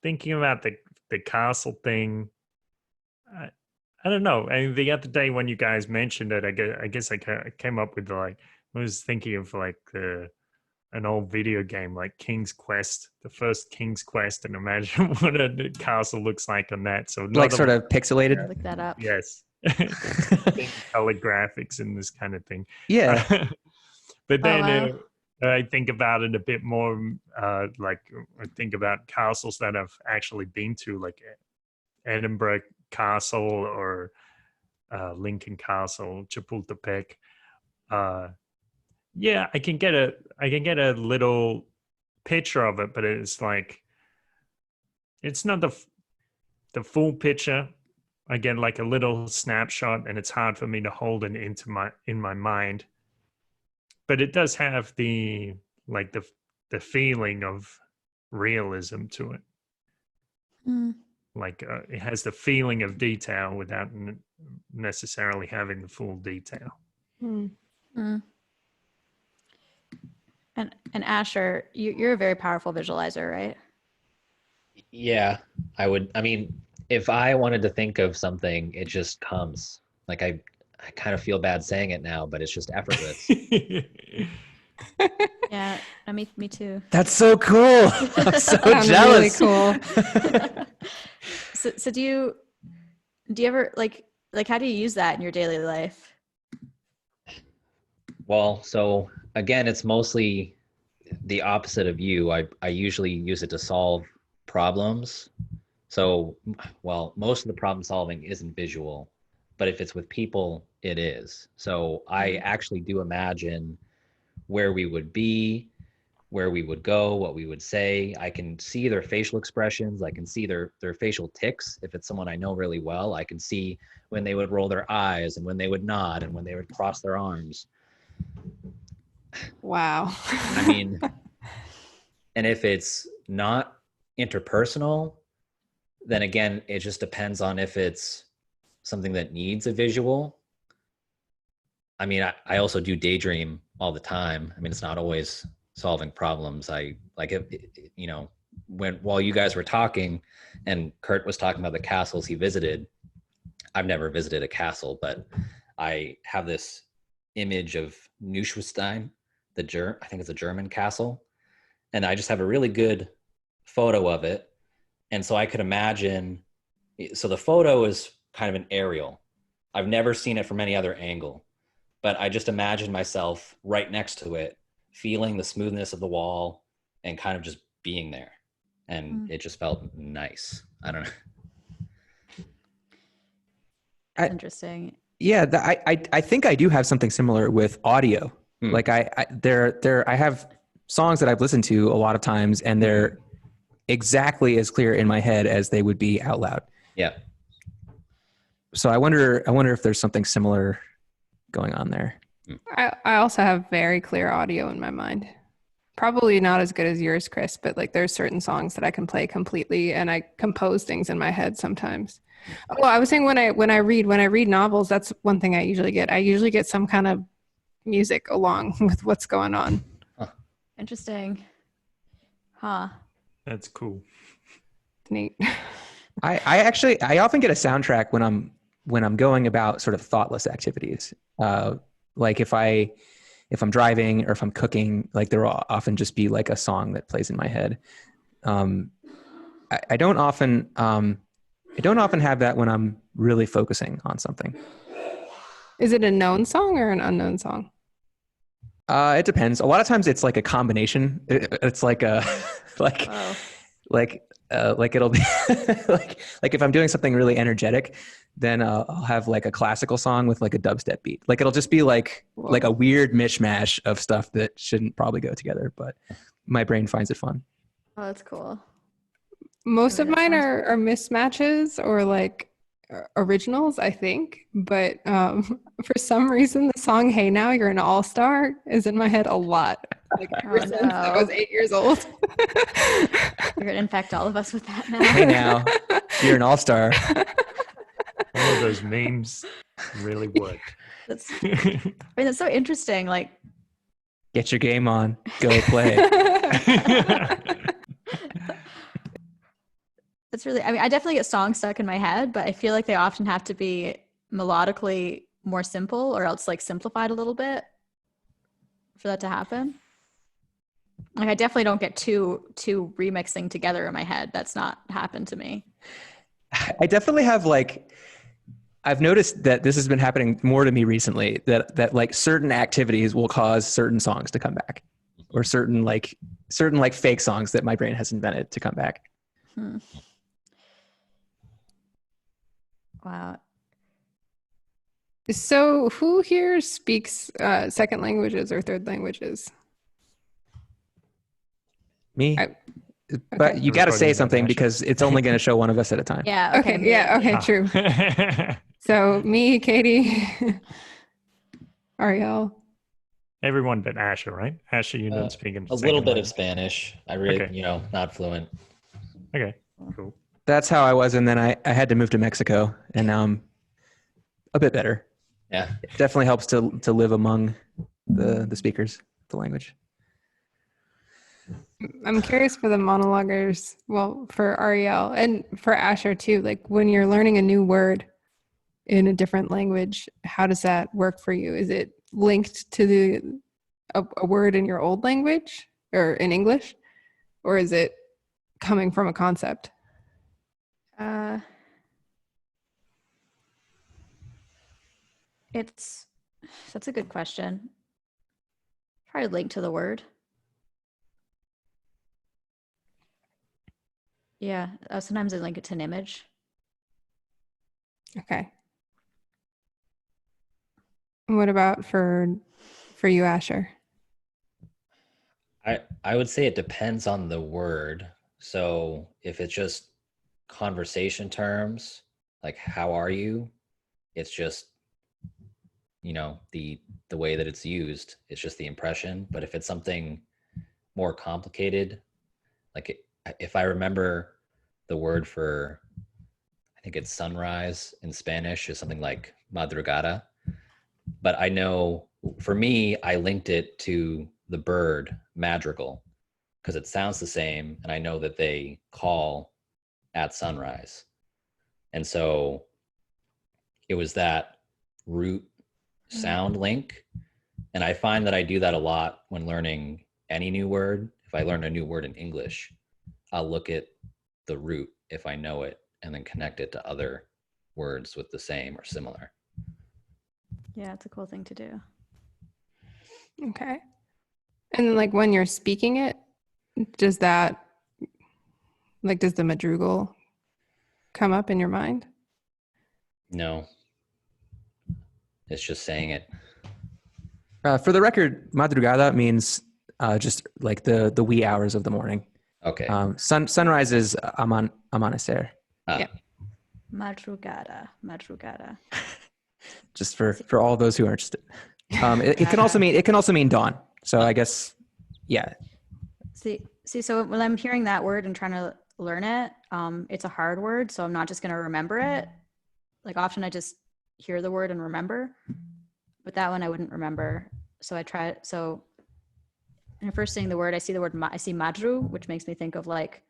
thinking about the castle thing, I don't know. I mean, the other day when you guys mentioned it, I guess I came up with like, I was thinking of like an old video game like King's Quest, the first King's Quest, and imagine what a castle looks like on that. So like sort of pixelated. Look that up. Yes. Color graphics and this kind of thing. Yeah. But then I think about it a bit more, like I think about castles that I've actually been to, like Edinburgh Castle or Lincoln Castle, Chapultepec. Yeah, I can get a little picture of it, but it's like it's not the full picture. I get like a little snapshot, and it's hard for me to hold it in my mind. But it does have the feeling of realism to it. Mm. Like it has the feeling of detail without necessarily having the full detail. Mm. Mm. And Asher, you're a very powerful visualizer, right? Yeah, I would. I mean, if I wanted to think of something, it just comes. Like I kind of feel bad saying it now, but it's just effortless. Yeah, me too. That's so cool. I'm so jealous. Really cool. So do you ever like how do you use that in your daily life? Well, so again, it's mostly the opposite of you. I usually use it to solve problems. So, well, most of the problem solving isn't visual, but if it's with people, it is. So I actually do imagine where we would be, where we would go, what we would say. I can see their facial expressions. I can see their facial tics. If it's someone I know really well, I can see when they would roll their eyes and when they would nod and when they would cross their arms. Wow. I mean, and if it's not interpersonal, then again, it just depends on if it's something that needs a visual. I mean, I also do daydream all the time. I mean, it's not always solving problems. I like it, you know, while you guys were talking and Kurt was talking about the castles he visited, I've never visited a castle, but I have this image of Neuschwanstein, I think it's a German castle. And I just have a really good photo of it. And so I could imagine, so the photo is kind of an aerial. I've never seen it from any other angle, but I just imagine myself right next to it, feeling the smoothness of the wall and kind of just being there. And it just felt nice. I don't know. Interesting. Yeah, I think I do have something similar with audio. Like I have songs that I've listened to a lot of times, and they're exactly as clear in my head as they would be out loud. Yeah. So I wonder if there's something similar going on there. I also have very clear audio in my mind. Probably not as good as yours, Chris, but like there's certain songs that I can play completely, and I compose things in my head sometimes. Oh, I was saying when I read novels, that's one thing I usually get. I usually get some kind of music along with what's going on. Interesting. Huh. That's cool. Neat. I often get a soundtrack when I'm going about sort of thoughtless activities. Like if I'm driving or if I'm cooking, like there will often just be like a song that plays in my head. I don't often have that when I'm really focusing on something. Is it a known song or an unknown song? It depends. A lot of times it's like a combination. It's like a like like it'll be like if I'm doing something really energetic, then I'll have like a classical song with like a dubstep beat. Like it'll just be like a weird mishmash of stuff that shouldn't probably go together, but my brain finds it fun. Oh, that's cool. Most of That mine sounds- are mismatches or like originals, I think. But for some reason, the song "Hey Now You're an All-Star" is in my head a lot. Like ever since I was 8 years old. You're gonna infect all of us with that now. Hey now, you're an all-star. All of those memes really worked. That's, I mean, that's so interesting. Like, Get your game on. Go play. it's really, I mean, I definitely get songs stuck in my head, but I feel like they often have to be melodically more simple or else like simplified a little bit for that to happen. Like, I definitely don't get two remixing together in my head. That's not happened to me. I definitely have like, I've noticed that this has been happening more to me recently, that like certain activities will cause certain songs to come back, or certain like fake songs that my brain has invented to come back. Wow. So who here speaks second languages or third languages? Me? But Okay. you got to say Everybody's something international. because it's only going to show one of us at a time. Yeah. Okay, me. yeah, okay, true. So me, Katie, Ariel. Everyone but Asher, right? Asher, you don't speak in A little bit of language. Spanish. I really, Okay. not fluent. Okay, cool. That's how I was, and then I had to move to Mexico, and now I'm a bit better. Yeah. It definitely helps to live among the speakers of the language. I'm curious for the monologuers, well, for Ariel and for Asher too, like when you're learning a new word in a different language, how does that work for you? Is it linked to a word in your old language or in English, or is it coming from a concept? That's a good question. Probably linked to the word. Yeah. Sometimes I link it to an image. Okay. What about for you, Asher? I would say it depends on the word. So if it's just conversation terms, like how are you? It's just, the way that it's used. It's just the impression. But if it's something more complicated, like if I remember the word for, I think it's sunrise in Spanish is something like madrugada. But I know for me, I linked it to the bird madrigal because it sounds the same. And I know that they call at sunrise. And so it was that root sound link. And I find that I do that a lot when learning any new word. If I learn a new word in English, I'll look at the root if I know it and then connect it to other words with the same or similar. Yeah, it's a cool thing to do. Okay. And then, like when you're speaking it, does the madrigal come up in your mind? No, it's just saying it. For the record, madrugada means just like the wee hours of the morning. Okay. Sunrise is amanecer. Yeah. Madrugada. Just for all those who are interested. It can also mean dawn. So I guess, yeah. See, so when I'm hearing that word and trying to learn it, it's a hard word, so I'm not just going to remember it. Like often I just hear the word and remember, but that one I wouldn't remember. So I try it. So in first seeing the word, I see madru, which makes me think of like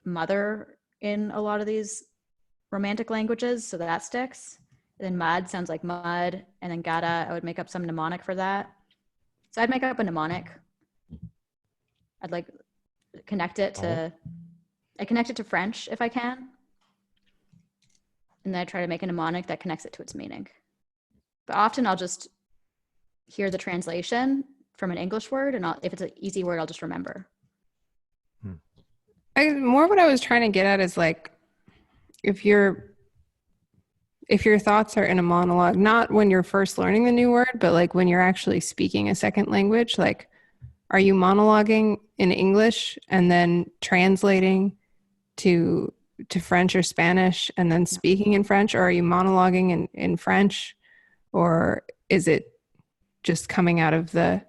mother in a lot of these romantic languages. So that sticks. And then mad sounds like mud. And then gada, I would make up some mnemonic for that. So I'd make up a mnemonic. I'd like connect it to, I connect it to French if I can. And then I try to make a mnemonic that connects it to its meaning. But often I'll just hear the translation from an English word, and if it's an easy word, I'll just remember. More what I was trying to get at is like, if your thoughts are in a monologue, not when you're first learning the new word, but like when you're actually speaking a second language, like, are you monologuing in English and then translating to French or Spanish and then speaking in French, or are you monologuing in French, or is it just coming out of the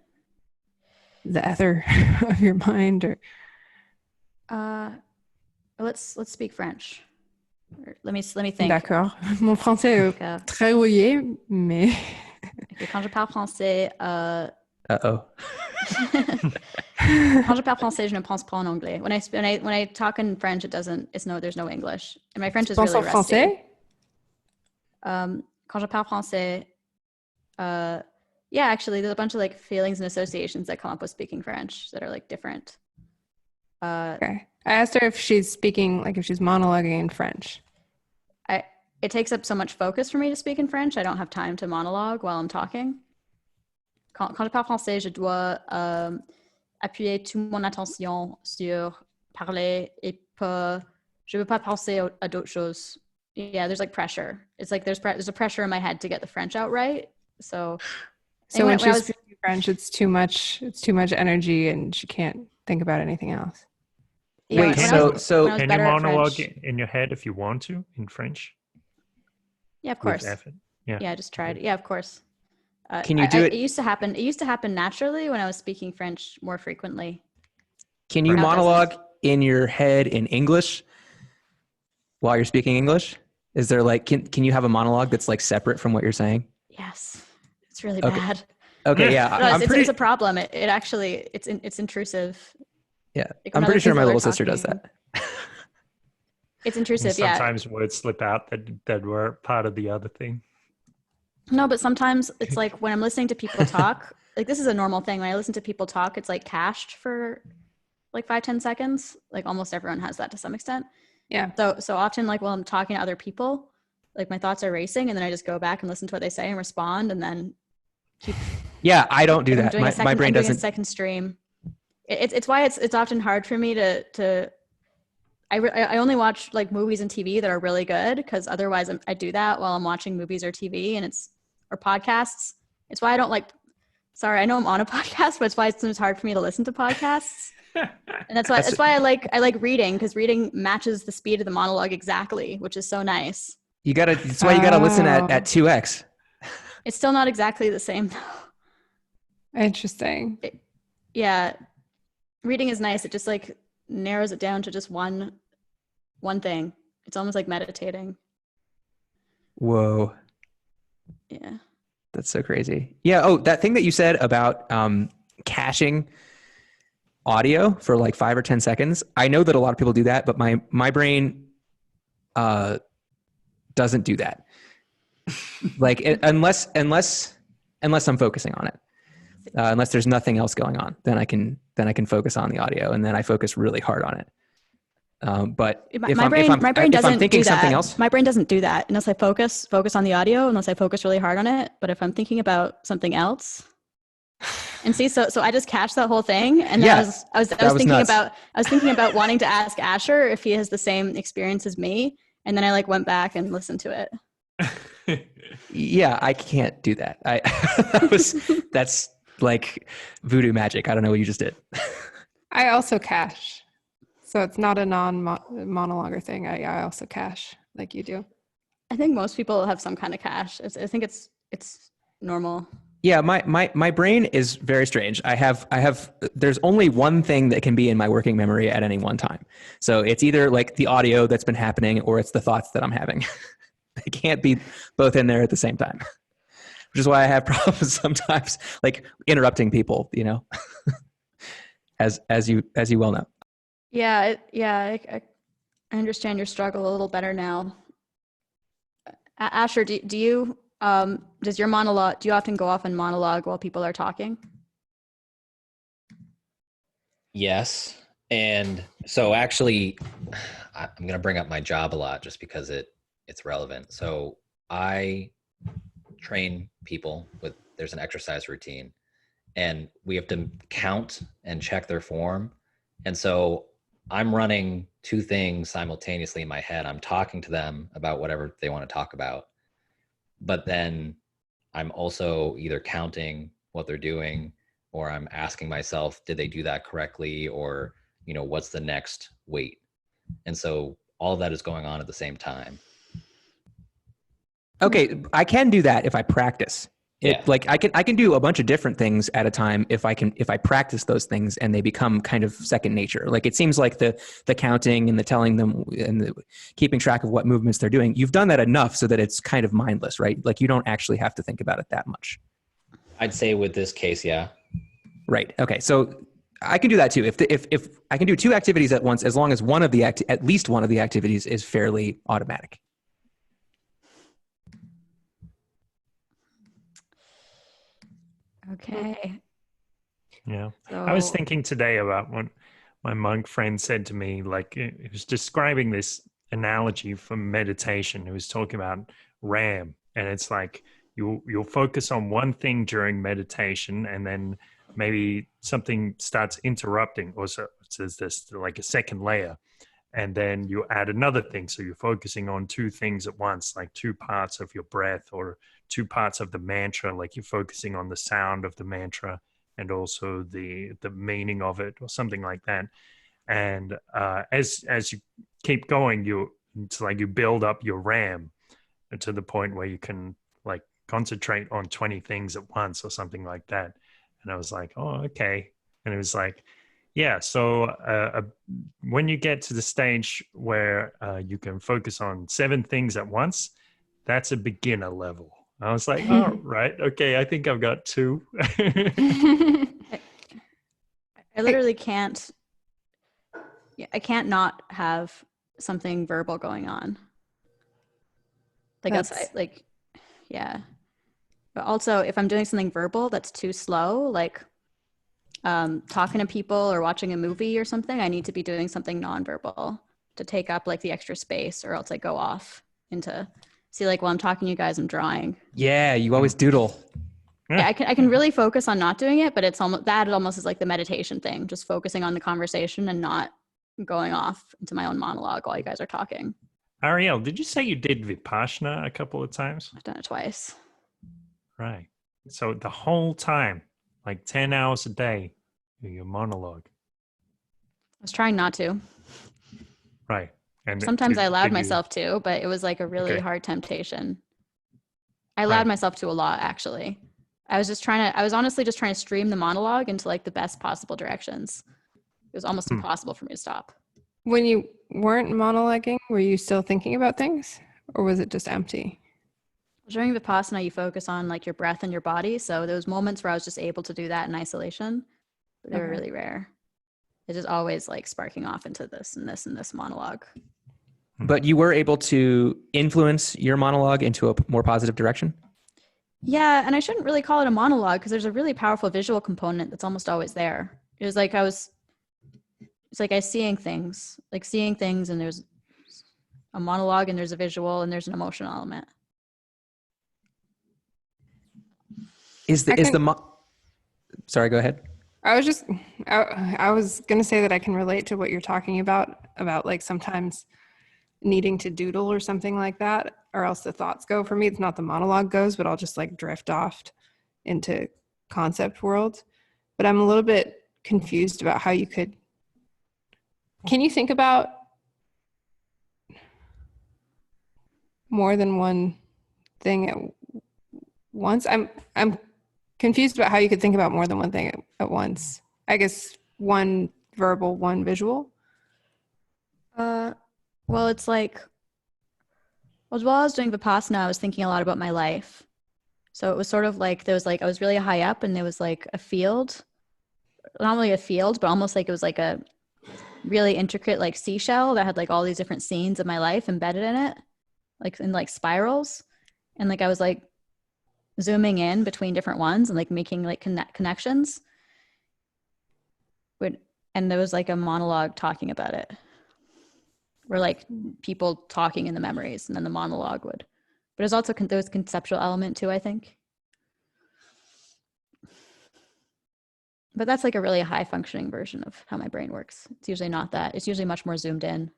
ether of your mind? Or let's speak French. Let me think. D'accord. Mon français est D'accord. très rouillé, mais Ok, quand je parle français, Uh-oh. quand je parle français, je ne pense pas en anglais. When I talk in French, there's no English, and my French is pense really en rusty. français? Quand je parle français, yeah, actually, there's a bunch of like feelings and associations that come up with speaking French that are like different. Okay. I asked her if she's speaking, like if she's monologuing in French. It takes up so much focus for me to speak in French. I don't have time to monologue while I'm talking. Quand je parle français, je dois appuyer toute mon attention sur parler et je veux pas penser à d'autres choses. Yeah, there's like pressure. It's like there's a pressure in my head to get the French out right. So when she's speaking French, it's too much energy and she can't think about anything else. Yeah, Wait, when so I was can you better at monologue French- in your head if you want to in French? Yeah, of With course. effort? Yeah. Yeah, I just tried. Yeah, of course. Can you do it? It used to happen naturally when I was speaking French more frequently. Can you Now it doesn't. monologue in your head in English while you're speaking English? Is there like, can you have a monologue that's like separate from what you're saying? Yes, it's really Okay. bad. Okay, yeah, No, I'm pretty. it's a problem. It actually it's intrusive. Yeah, Like I'm when pretty other sure my people are little sister does talking. that. It's intrusive. Yeah. Sometimes words slip out that were part of the other thing. No, but sometimes it's like when I'm listening to people talk, like this is a normal thing. When I listen to people talk, it's like cached for like 5-10 seconds. Like almost everyone has that to some extent. Yeah. So often like while I'm talking to other people, like my thoughts are racing and then I just go back and listen to what they say and respond and then keep. Yeah, I don't do I'm that. doing My brain I'm doing doesn't. a second stream. It's why it's often hard for me to. I only watch like movies and TV that are really good because otherwise I do that while I'm watching movies or TV or podcasts. It's why I don't like. Sorry, I know I'm on a podcast, but it's why it's hard for me to listen to podcasts. And that's why I like reading because reading matches the speed of the monologue exactly, which is so nice. That's why you gotta listen at 2x. It's still not exactly the same though. Interesting. Yeah, reading is nice. It just like narrows it down to just one thing. It's almost like meditating. Whoa, Yeah. that's so crazy. Yeah. Oh, that thing that you said about caching audio for like 5 or 10 seconds. I know that a lot of people do that, but my brain doesn't do that. Like unless I'm focusing on it. Unless there's nothing else going on, then I can focus on the audio, and then I focus really hard on it. But if I'm thinking something else, my brain doesn't do that unless I focus on the audio, unless I focus really hard on it. But if I'm thinking about something else, and see, so I just catch that whole thing, and then I was thinking about wanting to ask Asher if he has the same experience as me, and then I like went back and listened to it. Yeah, I can't do that. That's like voodoo magic. I don't know what you just did. I also cache. So it's not a non-monologue thing. I also cache like you do. I think most people have some kind of cache. I think it's normal. Yeah, my brain is very strange. There's only one thing that can be in my working memory at any one time. So it's either like the audio that's been happening or it's the thoughts that I'm having. They can't be both in there at the same time, which is why I have problems sometimes, like interrupting people, you know, as you well know. Yeah, I understand your struggle a little better now. Asher, do you does your monologue? Do you often go off and monologue while people are talking? Yes, and so actually, I'm going to bring up my job a lot just because it's relevant. So I train people there's an exercise routine and we have to count and check their form. And so I'm running two things simultaneously in my head. I'm talking to them about whatever they want to talk about, but then I'm also either counting what they're doing, or I'm asking myself, did they do that correctly? Or, what's the next wait? And so all of that is going on at the same time. Okay, I can do that if I practice. Yeah. Like I can do a bunch of different things at a time if I practice those things and they become kind of second nature. Like it seems like the counting and the telling them and the keeping track of what movements they're doing, you've done that enough so that it's kind of mindless, right? Like you don't actually have to think about it that much. I'd say with this case, yeah. Right. Okay. So I can do that too. If I can do two activities at once, as long as at least one of the activities is fairly automatic. Okay. Yeah. So, I was thinking today about what my monk friend said to me, like he was describing this analogy for meditation. He was talking about RAM, and it's like you'll focus on one thing during meditation, and then maybe something starts interrupting, or so there's this like a second layer, and then you add another thing. So you're focusing on two things at once, like two parts of your breath or two parts of the mantra, like you're focusing on the sound of the mantra and also the meaning of it or something like that. And as you keep going, it's like you build up your RAM to the point where you can like concentrate on 20 things at once or something like that. And I was like, oh, okay. And it was like, yeah, so when you get to the stage where you can focus on 7 things at once, that's a beginner level. I was like, oh, right. Okay, I think I've got 2. I literally can't. I can't not have something verbal going on. Like yeah. But also, if I'm doing something verbal that's too slow, like talking to people or watching a movie or something, I need to be doing something nonverbal to take up like the extra space, or else I go off into. See, like while I'm talking to you guys, I'm drawing. Yeah, you always doodle. Yeah, I can really focus on not doing it, but it's almost is like the meditation thing, just focusing on the conversation and not going off into my own monologue while you guys are talking. Ariel, did you say you did Vipassana a couple of times? I've done it twice. Right. So the whole time, like 10 hours a day, your monologue. I was trying not to. Right. And Sometimes I allowed myself to, but it was like a really Okay. hard temptation. I allowed myself to a lot, actually. I was honestly just trying to stream the monologue into like the best possible directions. It was almost impossible for me to stop. When you weren't monologuing, were you still thinking about things, or was it just empty? During Vipassana, you focus on like your breath and your body. So there was moments where I was just able to do that in isolation, but they were really rare. It's just always like sparking off into this and this and this monologue. But you were able to influence your monologue into a more positive direction? Yeah, and I shouldn't really call it a monologue because there's a really powerful visual component that's almost always there. It was like it's like I was seeing things, and there's a monologue and there's a visual and there's an emotional element. Sorry, go ahead. I was going to say that I can relate to what you're talking about like sometimes needing to doodle or something like that, or else the thoughts go. For me, it's not the monologue goes, but I'll just like drift off into concept world. But I'm a little bit confused about how you can you think about more than one thing at once? I'm confused about how you could think about more than one thing at once. I guess one verbal, one visual. Well, it's like, while I was doing Vipassana, I was thinking a lot about my life. So it was sort of like, I was really high up and there was like a field, not really a field, but almost like it was like a really intricate like seashell that had like all these different scenes of my life embedded in it, like in like spirals. And like I was like zooming in between different ones and like making like connections. And there was like a monologue talking about it. Or like people talking in the memories, and then the monologue would. But there's also there was conceptual element too, I think. But that's like a really high functioning version of how my brain works. It's usually not that. It's usually much more zoomed in.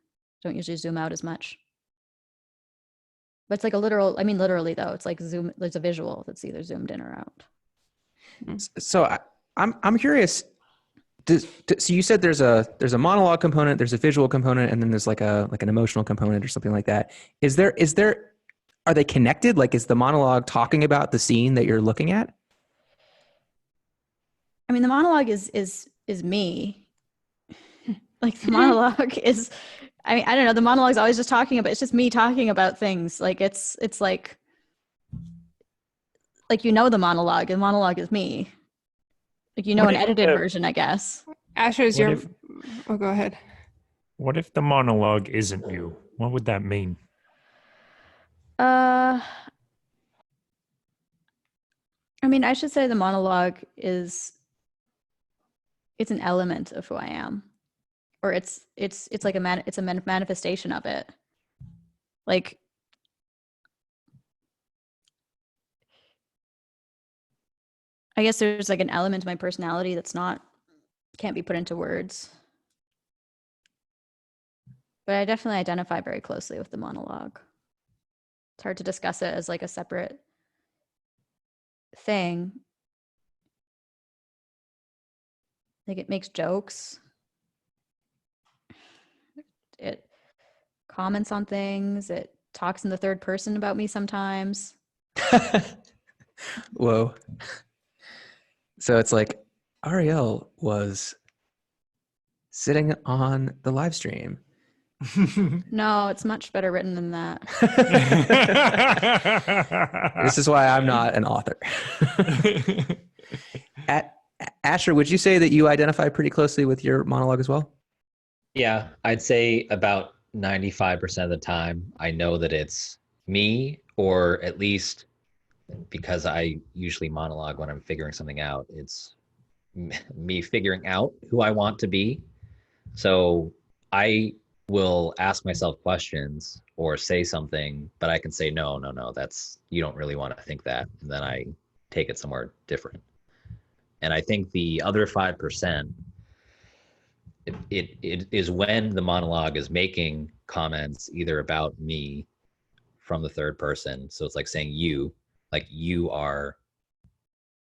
Don't usually zoom out as much. But it's like a literal, I mean, literally though, it's like zoom, there's a visual that's either zoomed in or out. So I'm curious. So you said there's a monologue component, there's a visual component, and then there's like an emotional component or something like that. Are they connected? Like, is the monologue talking about the scene that you're looking at? I mean, the monologue is me. Like the monologue is, I mean, I don't know. The monologue's always just talking about, it's just me talking about things. Like it's like the monologue, and the monologue is me. Like, an edited version, I guess. Asher's oh, go ahead. What if the monologue isn't you? What would that mean? I mean, I should say the monologue it's an element of who I am, or it's like it's a manifestation of it. Like, I guess there's like an element of my personality that's can't be put into words. But I definitely identify very closely with the monologue. It's hard to discuss it as like a separate thing. Like, it makes jokes. It comments on things. It talks in the third person about me sometimes. Whoa. So it's like Ariel was sitting on the live stream. No, it's much better written than that. This is why I'm not an author. Asher, would you say that you identify pretty closely with your monologue as well? Yeah, I'd say about 95% of the time, I know that it's me, or at least because I usually monologue when I'm figuring something out, it's me figuring out who I want to be. So I will ask myself questions or say something, but I can say, no, you don't really want to think that. And then I take it somewhere different. And I think the other 5%, it is when the monologue is making comments either about me from the third person. So it's like saying like you are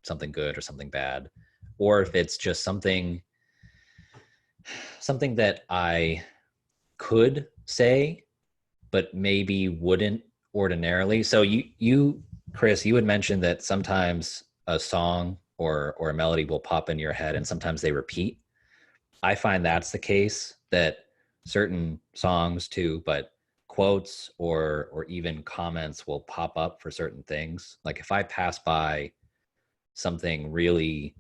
something good or something bad. Or if it's just something that I could say, but maybe wouldn't ordinarily. So you, Chris, you had mentioned that sometimes a song or a melody will pop in your head and sometimes they repeat. I find that's the case, that certain songs too, but quotes or even comments will pop up for certain things. Like if I pass by something really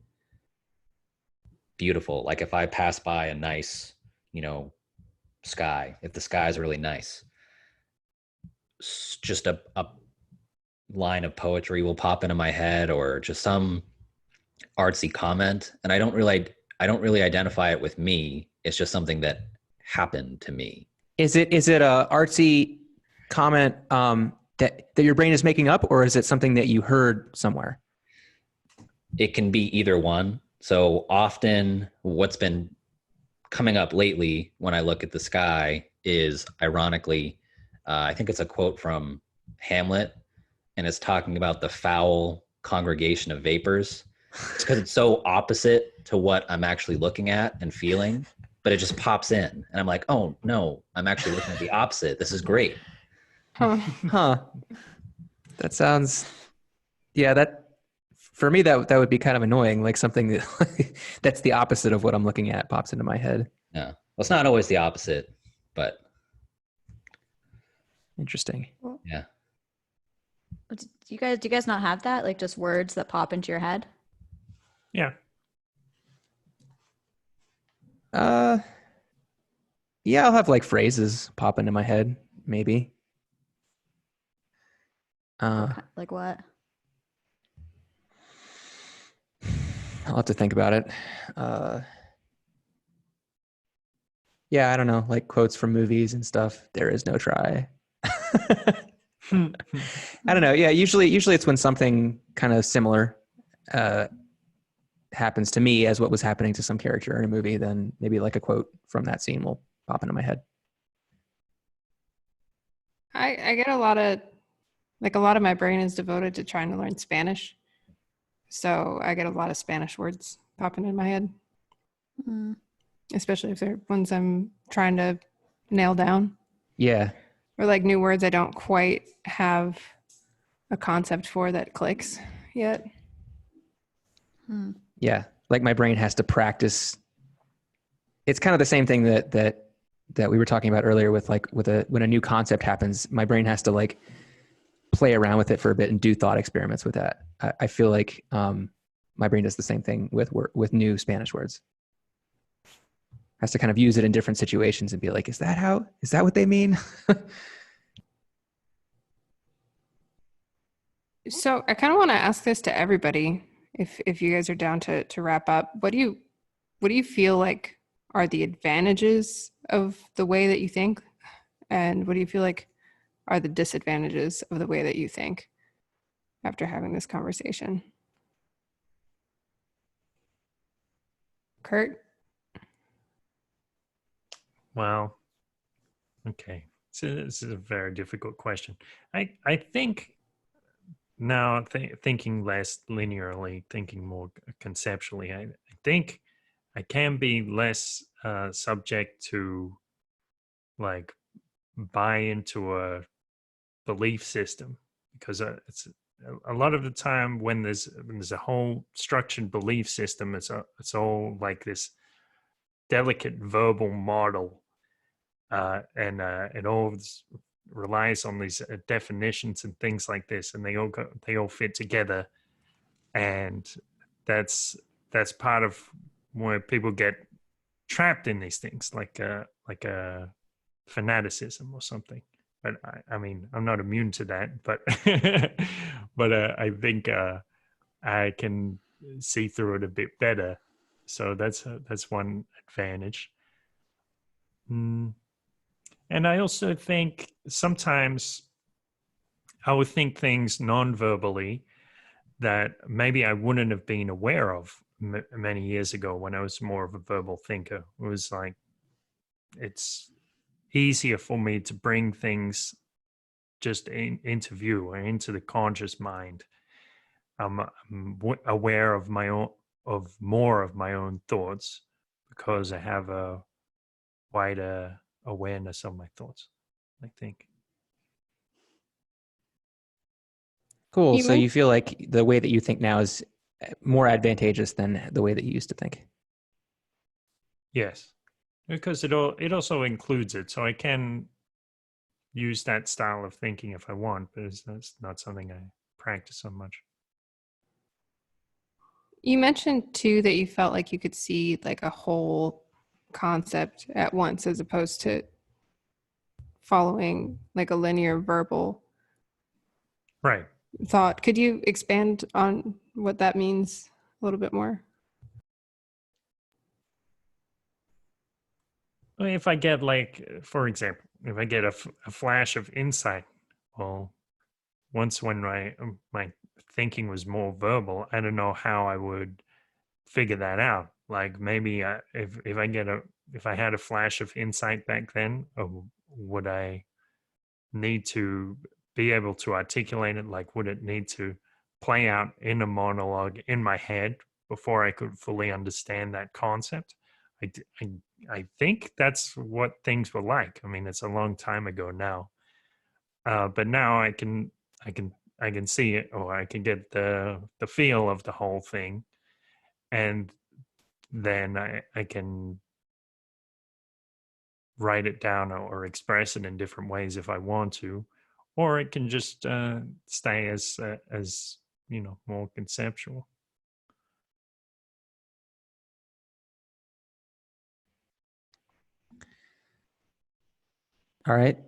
beautiful, like if I pass by a nice, sky, if the sky is really nice, just a line of poetry will pop into my head, or just some artsy comment, and I don't really identify it with me. It's just something that happened to me. Is it a artsy comment that your brain is making up, or is it something that you heard somewhere? It can be either one. So often what's been coming up lately when I look at the sky is, ironically, I think it's a quote from Hamlet, and it's talking about the foul congregation of vapors. It's because it's so opposite to what I'm actually looking at and feeling, but it just pops in. And I'm like, oh no, I'm actually looking at the opposite. This is great. Huh. That sounds, for me, that would be kind of annoying. Like something that that's the opposite of what I'm looking at pops into my head. Yeah. Well, it's not always the opposite, but. Interesting. Yeah. Do you guys not have that? Like, just words that pop into your head? Yeah. Yeah, I'll have like phrases pop into my head, maybe. Like what? I'll have to think about it. Yeah, I don't know, like quotes from movies and stuff. There is no try. I don't know. Yeah, usually it's when something kind of similar happens to me as what was happening to some character in a movie, then maybe like a quote from that scene will pop into my head. I get a lot of my brain is devoted to trying to learn Spanish. So I get a lot of Spanish words popping in my head, especially if they're ones I'm trying to nail down. Yeah. Or like new words I don't quite have a concept for that clicks yet. Yeah. Like my brain has to practice. It's kind of the same thing that we were talking about earlier with when a new concept happens, my brain has to like play around with it for a bit and do thought experiments with that. I feel like my brain does the same thing with new Spanish words. Has to kind of use it in different situations and be like, is that what they mean? So I kind of want to ask this to everybody, if you guys are down to wrap up. What do you feel like are the advantages of the way that you think? And what do you feel like are the disadvantages of the way that you think after having this conversation? Kurt? Well, okay. So this is a very difficult question. I think now thinking less linearly, thinking more conceptually, I think I can be less subject to like buy into a belief system, because it's a lot of the time when there's a whole structured belief system, it's all like this delicate verbal model, and it all relies on these definitions and things like this, and they all fit together, and that's part of where people get trapped in these things, like a fanaticism or something. But I mean, I'm not immune to that, but but I think I can see through it a bit better. So that's one advantage. And I also think sometimes I would think things non-verbally that maybe I wouldn't have been aware of many years ago when I was more of a verbal thinker. It was like, it's easier for me to bring things just into view or into the conscious mind. I'm aware of more of my own thoughts because I have a wider awareness of my thoughts, I think. Cool. So you feel like the way that you think now is more advantageous than the way that you used to think. Yes, because it also includes it, so I can use that style of thinking if I want, but that's not something I practice so much. You mentioned too that you felt like you could see like a whole concept at once as opposed to following like a linear verbal Right. thought. Could you expand on what that means a little bit more? If I get, like, for example, if I get a flash of insight, well, once when my thinking was more verbal, I don't know how I would figure that out. Like maybe if I had a flash of insight back then, would I need to be able to articulate it? Like, would it need to play out in a monologue in my head before I could fully understand that concept? I think that's what things were like. I mean, it's a long time ago now, but now I can see it, or I can get the feel of the whole thing, and then I can write it down or express it in different ways if I want to, or it can just stay as more conceptual. All right.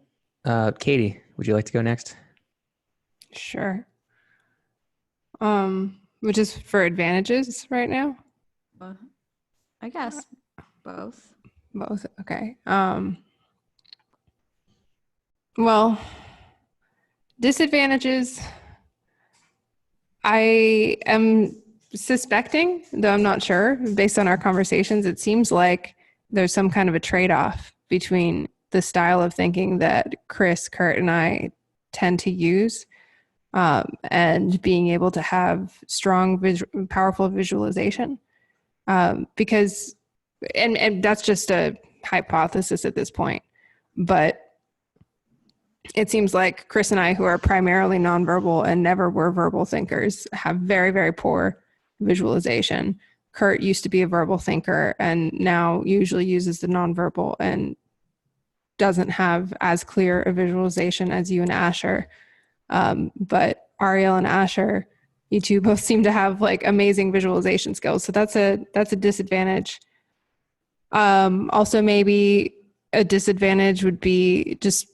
Katie, would you like to go next? Sure. Which is for advantages right now? I guess both. Both. Okay. Well, disadvantages. I am suspecting, though I'm not sure, based on our conversations, it seems like there's some kind of a trade-off between the style of thinking that Chris, Kurt, and I tend to use, and being able to have strong, powerful visualization. Because, and that's just a hypothesis at this point, but it seems like Chris and I, who are primarily nonverbal and never were verbal thinkers, have very, very poor visualization. Kurt used to be a verbal thinker and now usually uses the nonverbal and doesn't have as clear a visualization as you and Asher. But Ariel and Asher, you two both seem to have like amazing visualization skills. So that's a disadvantage. Also, maybe a disadvantage would be just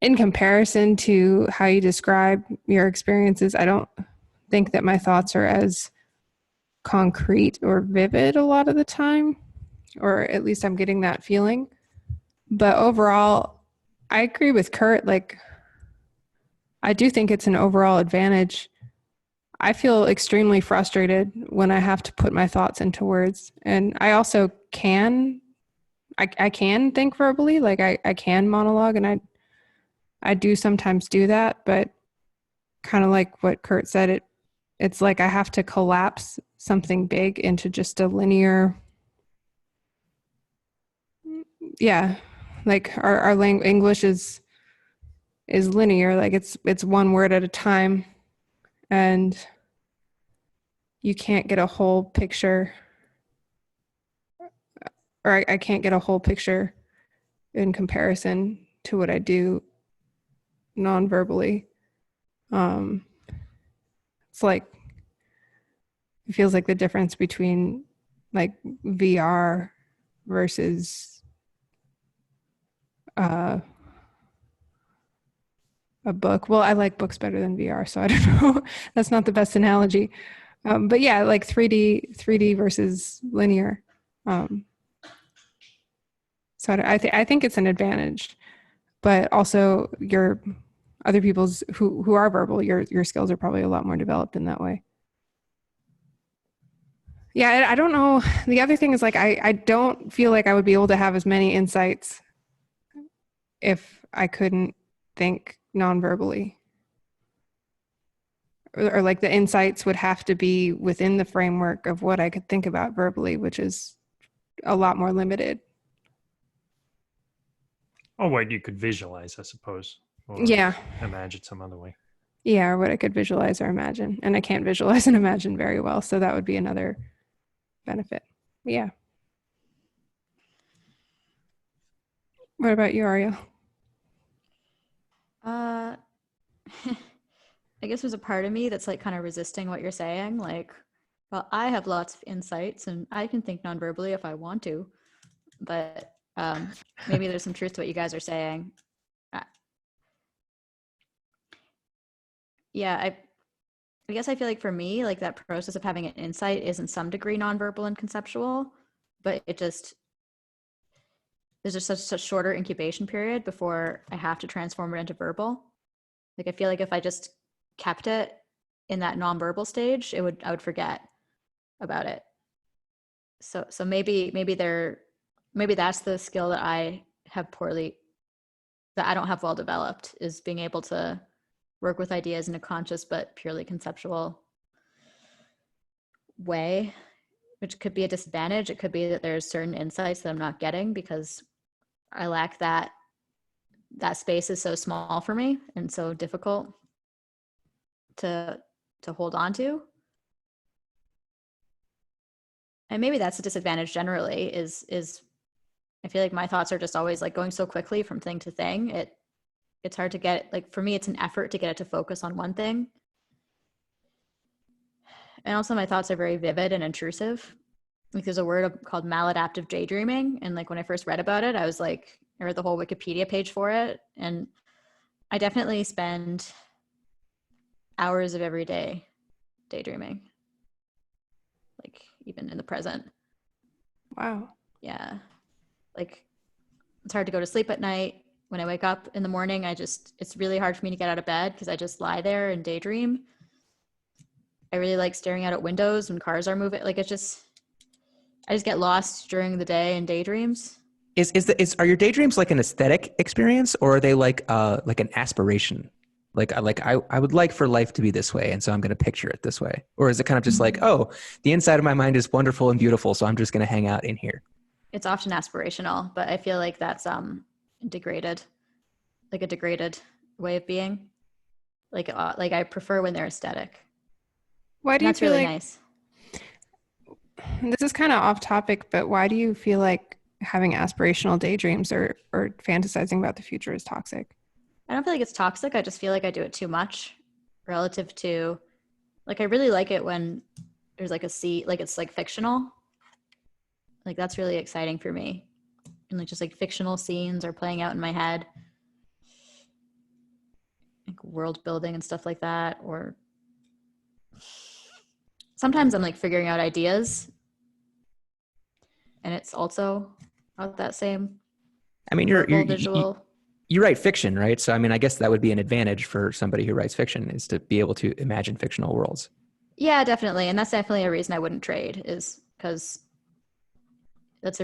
in comparison to how you describe your experiences. I don't think that my thoughts are as concrete or vivid a lot of the time, or at least I'm getting that feeling. But overall, I agree with Kurt. Like, I do think it's an overall advantage. I feel extremely frustrated when I have to put my thoughts into words. And I also can think verbally, like I can monologue, and I do sometimes do that, but kind of like what Kurt said, it's like I have to collapse something big into just a linear, like our English is linear, like it's one word at a time, and you can't get a whole picture, or I can't get a whole picture in comparison to what I do non-verbally. It's like, it feels like the difference between like VR versus a book. Well, I like books better than VR, so I don't know. That's not the best analogy. But yeah, like 3D versus linear. So I think it's an advantage, but also your other people's who are verbal, your skills are probably a lot more developed in that way. Yeah, I don't know. The other thing is like I don't feel like I would be able to have as many insights if I couldn't think non-verbally. Or like the insights would have to be within the framework of what I could think about verbally, which is a lot more limited. Or what you could visualize, I suppose. Or Yeah. imagine some other way. Yeah, or what I could visualize or imagine. And I can't visualize and imagine very well. So that would be another benefit. Yeah. What about you, Ariel? I guess there's a part of me that's like kind of resisting what you're saying. Like, well, I have lots of insights and I can think non-verbally if I want to, but maybe there's some truth to what you guys are saying. Yeah, I guess I feel like for me, like that process of having an insight is in some degree nonverbal and conceptual, but there's just such shorter incubation period before I have to transform it into verbal. Like I feel like if I just kept it in that nonverbal stage, I would forget about it. So maybe that's the skill that I don't have well developed, is being able to work with ideas in a conscious but purely conceptual way, which could be a disadvantage. It could be that there's certain insights that I'm not getting because I lack that space is so small for me and so difficult to hold on to. And maybe that's a disadvantage generally is I feel like my thoughts are just always like going so quickly from thing to thing. It's hard to get, like for me, it's an effort to get it to focus on one thing. And also my thoughts are very vivid and intrusive. Like there's a word called maladaptive daydreaming. And like when I first read about it, I read the whole Wikipedia page for it. And I definitely spend hours of every day daydreaming, like even in the present. Wow. Yeah. Like it's hard to go to sleep at night. When I wake up in the morning, it's really hard for me to get out of bed because I just lie there and daydream. I really like staring out at windows when cars are moving. Like I just get lost during the day in daydreams. Are your daydreams like an aesthetic experience, or are they like an aspiration? I would like for life to be this way, and so I'm going to picture it this way. Or is it kind of just like, oh, the inside of my mind is wonderful and beautiful, so I'm just going to hang out in here? It's often aspirational, but I feel like that's degraded, like a degraded way of being. Like I prefer when they're aesthetic. Why do And you that's feel really like nice. this is kind of off topic, but why do you feel like having aspirational daydreams or fantasizing about the future is toxic? I don't feel like it's toxic. I just feel like I do it too much relative to, like, I really like it when there's like like it's like fictional. Like that's really exciting for me. And like just like fictional scenes are playing out in my head. Like world building and stuff like that. Or sometimes I'm like figuring out ideas. And it's also not that same I mean, visual. You write fiction, right? So, I mean, I guess that would be an advantage for somebody who writes fiction, is to be able to imagine fictional worlds. Yeah, definitely. And that's definitely a reason I wouldn't trade, is because it's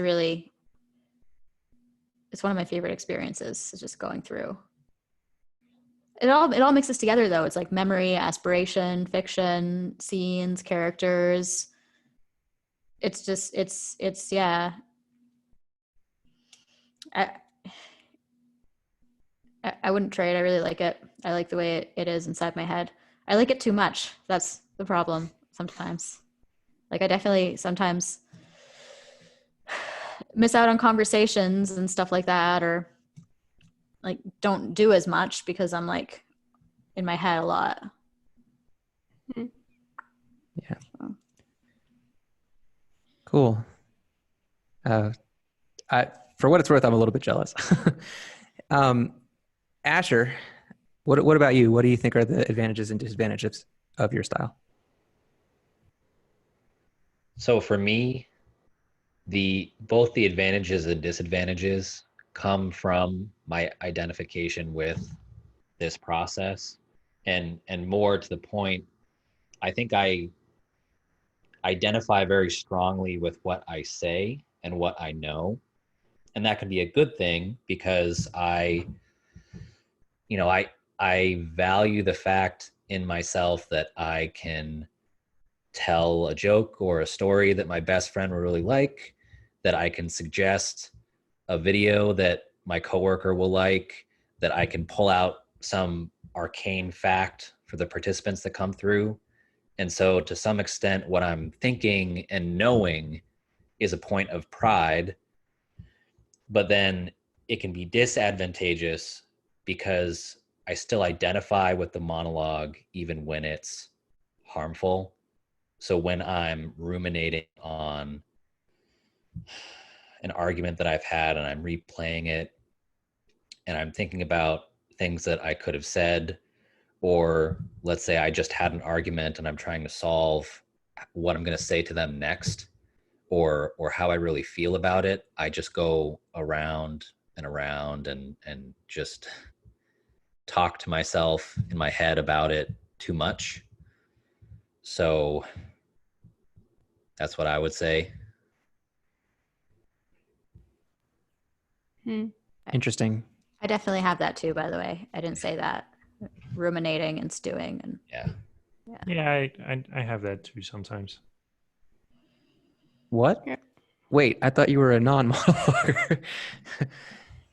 one of my favorite experiences, is just going through. It all mixes together though. It's like memory, aspiration, fiction, scenes, characters. It's yeah. I wouldn't trade. I really like it. I like the way it is inside my head. I like it too much. That's the problem sometimes. Like I definitely sometimes miss out on conversations and stuff like that, or like don't do as much because I'm like in my head a lot. Yeah. Cool. For what it's worth, I'm a little bit jealous. Asher, what about you? What do you think are the advantages and disadvantages of your style? So for me, both the advantages and disadvantages come from my identification with this process, and more to the point, I think I identify very strongly with what I say and what I know, and that can be a good thing because I value the fact in myself that I can tell a joke or a story that my best friend will really like, that I can suggest a video that my coworker will like, that I can pull out some arcane fact for the participants that come through. And so to some extent, what I'm thinking and knowing is a point of pride, but then it can be disadvantageous because I still identify with the monologue even when it's harmful. So when I'm ruminating on an argument that I've had and I'm replaying it and I'm thinking about things that I could have said, or let's say I just had an argument and I'm trying to solve what I'm going to say to them next, or how I really feel about it, I just go around and around and just talk to myself in my head about it too much. So that's what I would say. Interesting. I definitely have that too, by the way. I didn't say that. Ruminating and stewing and Yeah, I have that too sometimes. What? Yeah. Wait, I thought you were a non-monologue.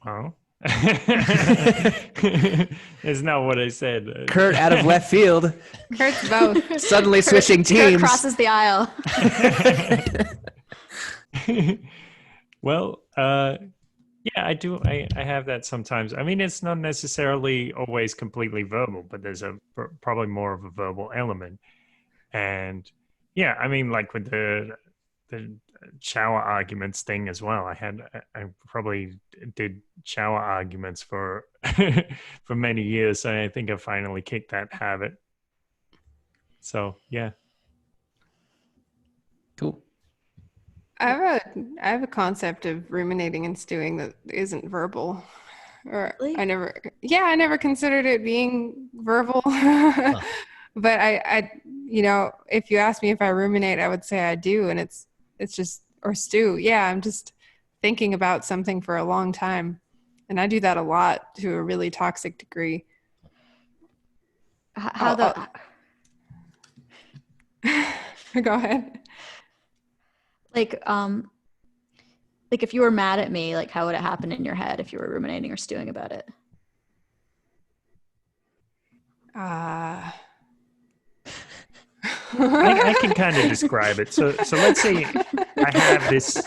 Oh. It's not what I said. Kurt out of left field. Kurt's both. Suddenly switching Kurt teams. crosses the aisle. Well, yeah, I do. I have that sometimes. I mean, it's not necessarily always completely verbal, but there's probably more of a verbal element. And yeah, I mean, like with the shower arguments thing as well. I probably did shower arguments for for many years. So I think I finally kicked that habit. So yeah. Cool. I have a concept of ruminating and stewing that isn't verbal. Or Really? I never considered it being verbal. But you know, if you ask me if I ruminate, I would say I do. And it's just, or stew. Yeah. I'm just thinking about something for a long time. And I do that a lot to a really toxic degree. Go ahead. Like if you were mad at me, like how would it happen in your head if you were ruminating or stewing about it? I can kind of describe it. So let's say I have this.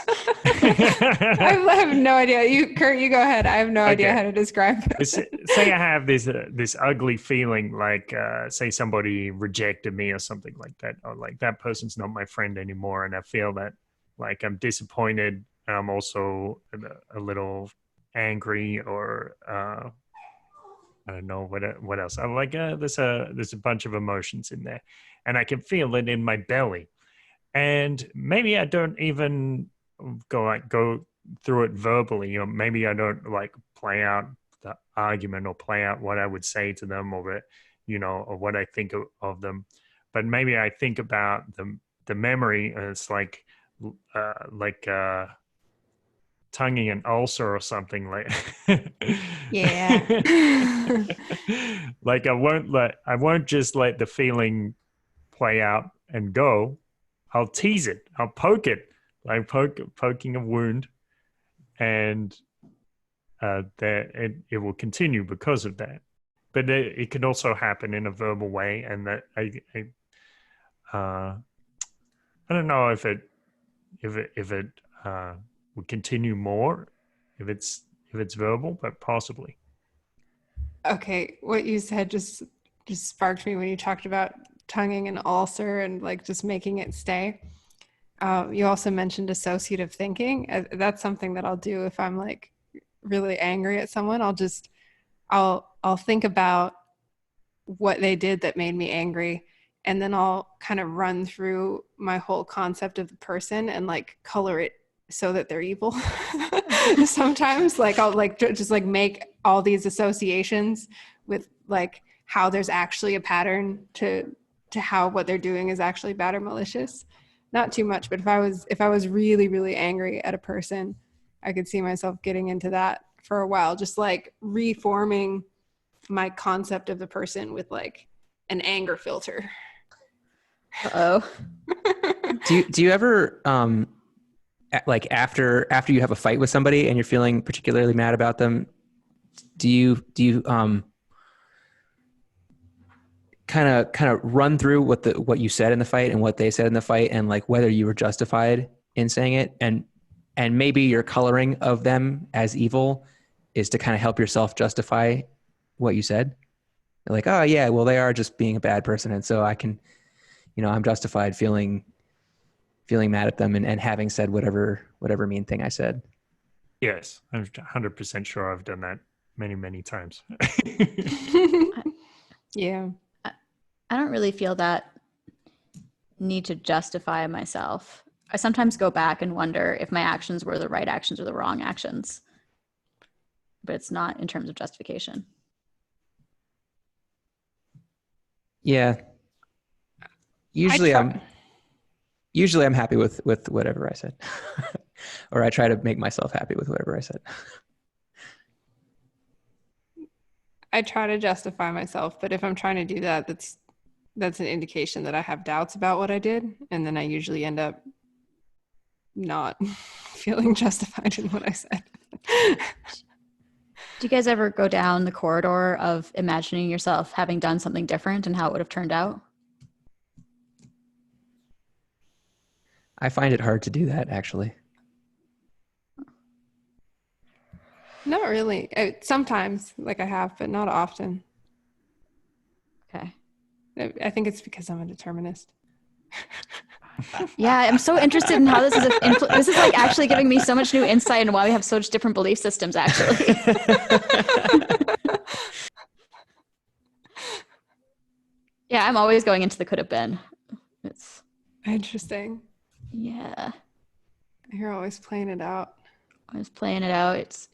I have no idea. Kurt, you go ahead. I have no idea how to describe it. Say I have this ugly feeling, like say somebody rejected me or something like that, or like that person's not my friend anymore, and I feel that like I'm disappointed, and I'm also a little angry, or I don't know what else. I'm like there's a bunch of emotions in there, and I can feel it in my belly, and maybe I don't even go through it verbally, or maybe I don't like play out the argument or play out what I would say to them, or or what I think of them, but maybe I think about the memory, and it's like tonguing an ulcer or something, like Yeah. like I won't just let the feeling play out and go. I'll tease it. I'll poke it, like poking a wound, and that it will continue because of that. But it can also happen in a verbal way, and that I don't know if it would continue more if it's verbal, but possibly. Okay, what you said just sparked me when you talked about tonguing an ulcer and like just making it stay. You also mentioned associative thinking. That's something that I'll do if I'm like really angry at someone. I'll think about what they did that made me angry, and then I'll kind of run through my whole concept of the person and like color it so that they're evil. Sometimes like I'll like just like make all these associations with like how there's actually a pattern to how what they're doing is actually bad or malicious. Not too much, but if I was really, really angry at a person, I could see myself getting into that for a while, just like reforming my concept of the person with like an anger filter. Uh-oh. Do you ever like after you have a fight with somebody and you're feeling particularly mad about them, do you kind of run through what you said in the fight and what they said in the fight, and like whether you were justified in saying it, and maybe your coloring of them as evil is to kind of help yourself justify what you said? Like, oh yeah, well they are just being a bad person, and so I can, I'm justified feeling mad at them and having said whatever mean thing I said. Yes, I'm 100% sure I've done that many times. Yeah. I don't really feel that need to justify myself. I sometimes go back and wonder if my actions were the right actions or the wrong actions, but it's not in terms of justification. Yeah. Usually I'm happy with whatever I said. Or I try to make myself happy with whatever I said. I try to justify myself, but if I'm trying to do that, that's an indication that I have doubts about what I did, and then I usually end up not feeling justified in what I said. Do you guys ever go down the corridor of imagining yourself having done something different and how it would have turned out? I find it hard to do that, actually. Not really. Sometimes, like I have, but not often. Okay. I think it's because I'm a determinist. Yeah, I'm so interested in how this is this is like actually giving me so much new insight into why we have such different belief systems, actually. Yeah, I'm always going into the could have been. It's interesting. Yeah. You're always playing it out. Always playing it out. It's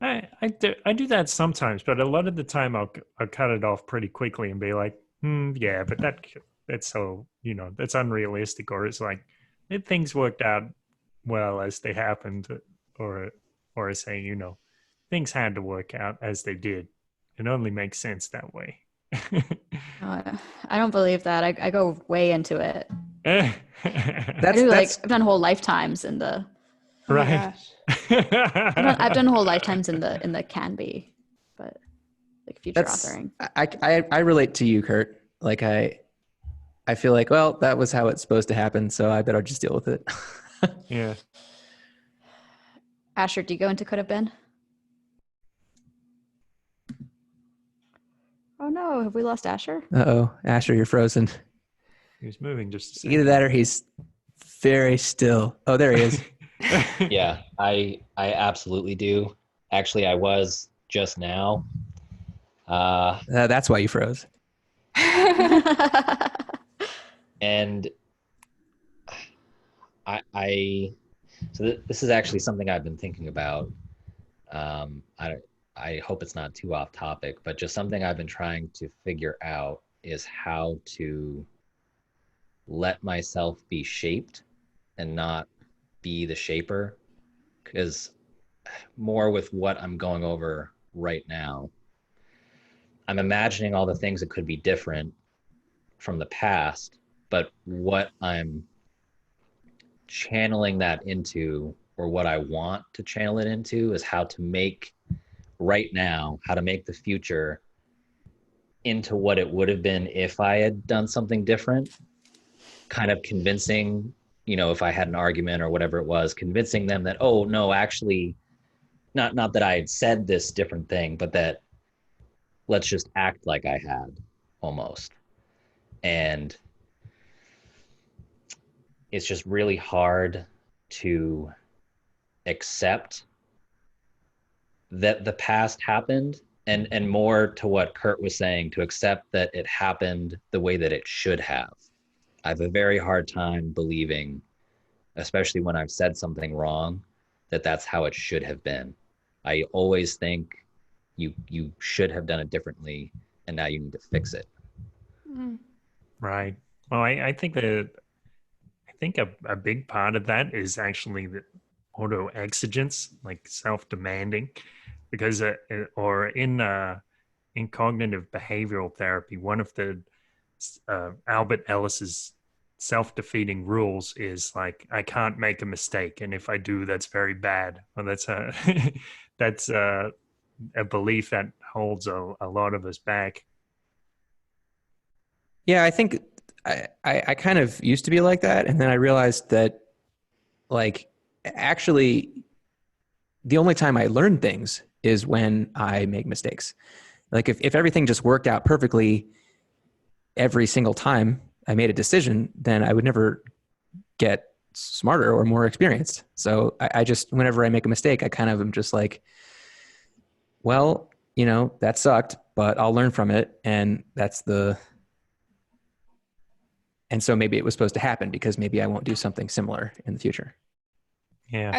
I do that sometimes, but a lot of the time I'll cut it off pretty quickly and be like, Yeah, but that's so, that's unrealistic. Or it's like if things worked out well as they happened, or saying, things had to work out as they did. It only makes sense that way. I don't believe that. I go way into it. I do That's I've done whole lifetimes in the Oh my Right. gosh. I've done whole lifetimes in the can be, but like future that's authoring. I relate to you, Kurt. Like I feel like, well, that was how it's supposed to happen, so I better just deal with it. Yeah. Asher, do you go into could have been? Oh no, have we lost Asher? Uh-oh, Asher, you're frozen. He was moving just a second. Either that or he's very still. Oh, there he is. Yeah, I absolutely do. Actually, I was just now. That's why you froze. And this is actually something I've been thinking about. I hope it's not too off topic, but just something I've been trying to figure out is how to let myself be shaped and not be the shaper. Because more with what I'm going over right now, I'm imagining all the things that could be different from the past, but what I'm channeling that into, or what I want to channel it into, is how to make the future into what it would have been if I had done something different. Kind of convincing, if I had an argument or whatever it was, convincing them that, oh no, actually, not that I had said this different thing, but that let's just act like I had, almost. And it's just really hard to accept that the past happened, and more to what Kurt was saying, to accept that it happened the way that it should have. I have a very hard time believing, especially when I've said something wrong, that that's how it should have been. I always think you should have done it differently, and now you need to fix it. Right. Well, I think a big part of that is actually the auto exigence, like self-demanding, because or in cognitive behavioral therapy, one of the Albert Ellis's self-defeating rules is like, I can't make a mistake, and if I do, that's very bad. Well, that's a belief that holds a lot of us back. Yeah, I think I kind of used to be like that, and then I realized that, like, actually, the only time I learn things is when I make mistakes. Like, if everything just worked out perfectly every single time I made a decision, then I would never get smarter or more experienced. So I just, whenever I make a mistake, I kind of am just like, well, that sucked, but I'll learn from it, and and so maybe it was supposed to happen, because maybe I won't do something similar in the future. Yeah.